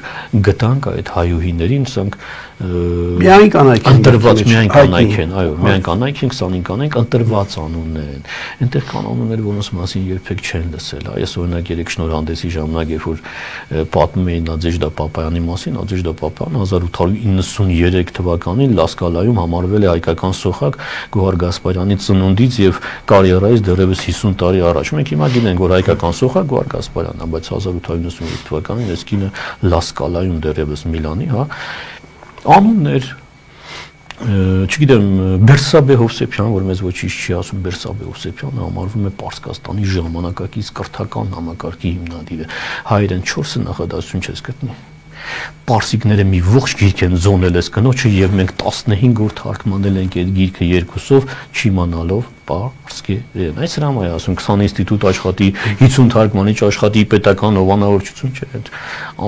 S2: գտանք այդ հայուհիներին, սրանք
S1: միայն կանայք են,
S2: ընտրված միայն կանայք են, այո, միայն կանայք են, 25 կանայք, ընտրված անուններ են։ Այնտեղ կան անուններ, որոնց մասին երբեք չեն լսել։ Այս օրինակ երեք շնորհանդեսի ժամանակ, երբ որ պատմում էին Նադեժդա Պապայանի մասին, Նադեժդա Պապան 1893 թվականին Լասկալայում համարվել է հայկական սոխակ Գոհար Գասպարյանի ծնունդից եւ կարիերայից դեռևս 50 տարի առաջ։ Մենք հիմա գիտենք, որ հայկական սոխակ Գոհար Գասպարյանն է, բայց 1893 թվականին այս կինը Լասկալայում դեռևս Միլանի, հա, անուններ, չգիտեմ, Բերսաբե Հովսեփյան, որ մեզ ոչինչ չի ասում, Բերսաբե Հովսեփյանը համարվում է Պարսկաստանի ժամանակակից կրթական համակարգի հիմնադիրը։ Հայերեն 4 նախադասություն չես գտնի։ Պարսիկները մի ողջ գիրք են զոնել այս կնոջը եւ մենք 15 օր թարգմանել ենք այդ գիրքը երկուսով, չիմանալով պարսկերեն։ Այս հրամայ ասում 20 ինստիտուտ աշխատի, 50 թարգմանիչ աշխատի, պետական հովանավորչություն չէ։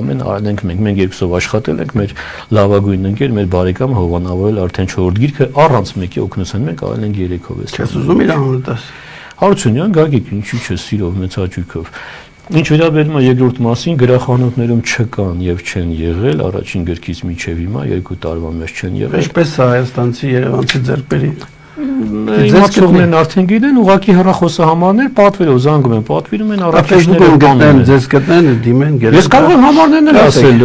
S2: Ամեն արենք մենք երկուսով աշխատել ենք, մեր լավագույն ընկեր, մեր բարեկամ հովանավորել արդեն 4-րդ գիրքը առանց մեկի օգնության մենք արել ենք 3-ով։
S1: Չես ուզում իր անունը տաս։
S2: Հարությունյան Գագիկ, ինչու՞ չէ, սիրով, մեծ հաճույքով։ Ինչ վերաբերում է երկրորդ մասին, գրախանութներում չկան եւ չեն եղել առաջին գրքից մինչեւ հիմա 2 տարվա մեջ չեն եղել։
S1: Ինչպես է հայաստանցի երևանցի ձեռքբերի։
S2: Իմացողներն արդեն գիտեն, ուղղակի հեռախոսահամարներ պատվերով զանգում են, պատվիրում են
S1: Facebook-ում գտնեն, ձեզ գտնեն, դիմեն, գերեն։
S2: Ես կարող եմ համարներն էլ ասել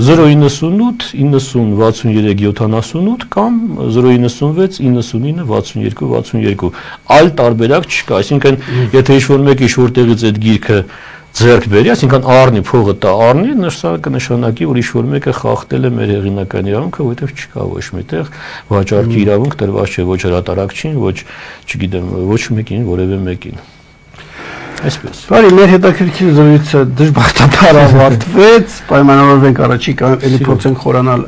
S2: 098 90 63 78 կամ 096 99 62 62 այլ տարբերակ չկա, այսինքն եթե ինչ-որ մեկ ինչ-որ տեղից այդ գիրքը ձեռք բերի, այսինքն առնի փողը տա առնի, նշանակի որ ինչ-որ մեկը խախտել է մեր հեղինակային իրավունքը, որովհետև չկա ոչ միտեղ վաճառքի իրավունք տրված չէ ոչ հրատարակչին, ոչ, չգիտեմ, ոչ մեկին, որևէ մեկին։ Այսպես։
S1: Բարի, մեր հետաքրքիր զրույցը դժբախտաբար ավարտվեց, պայմանավորվենք առաջիկա էլի փորձենք խորանալ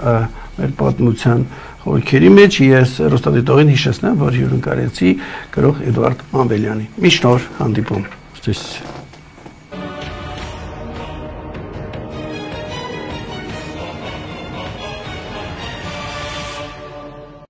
S1: մեր պատմության խորքերի մեջ, ես հեռուստադիտողին հիշեցնեմ, որ հյուրընկալեցի գրող Էդուարդ Մանվելյանի։ Միշտ նոր հանդիպում։
S2: Ստեսություն։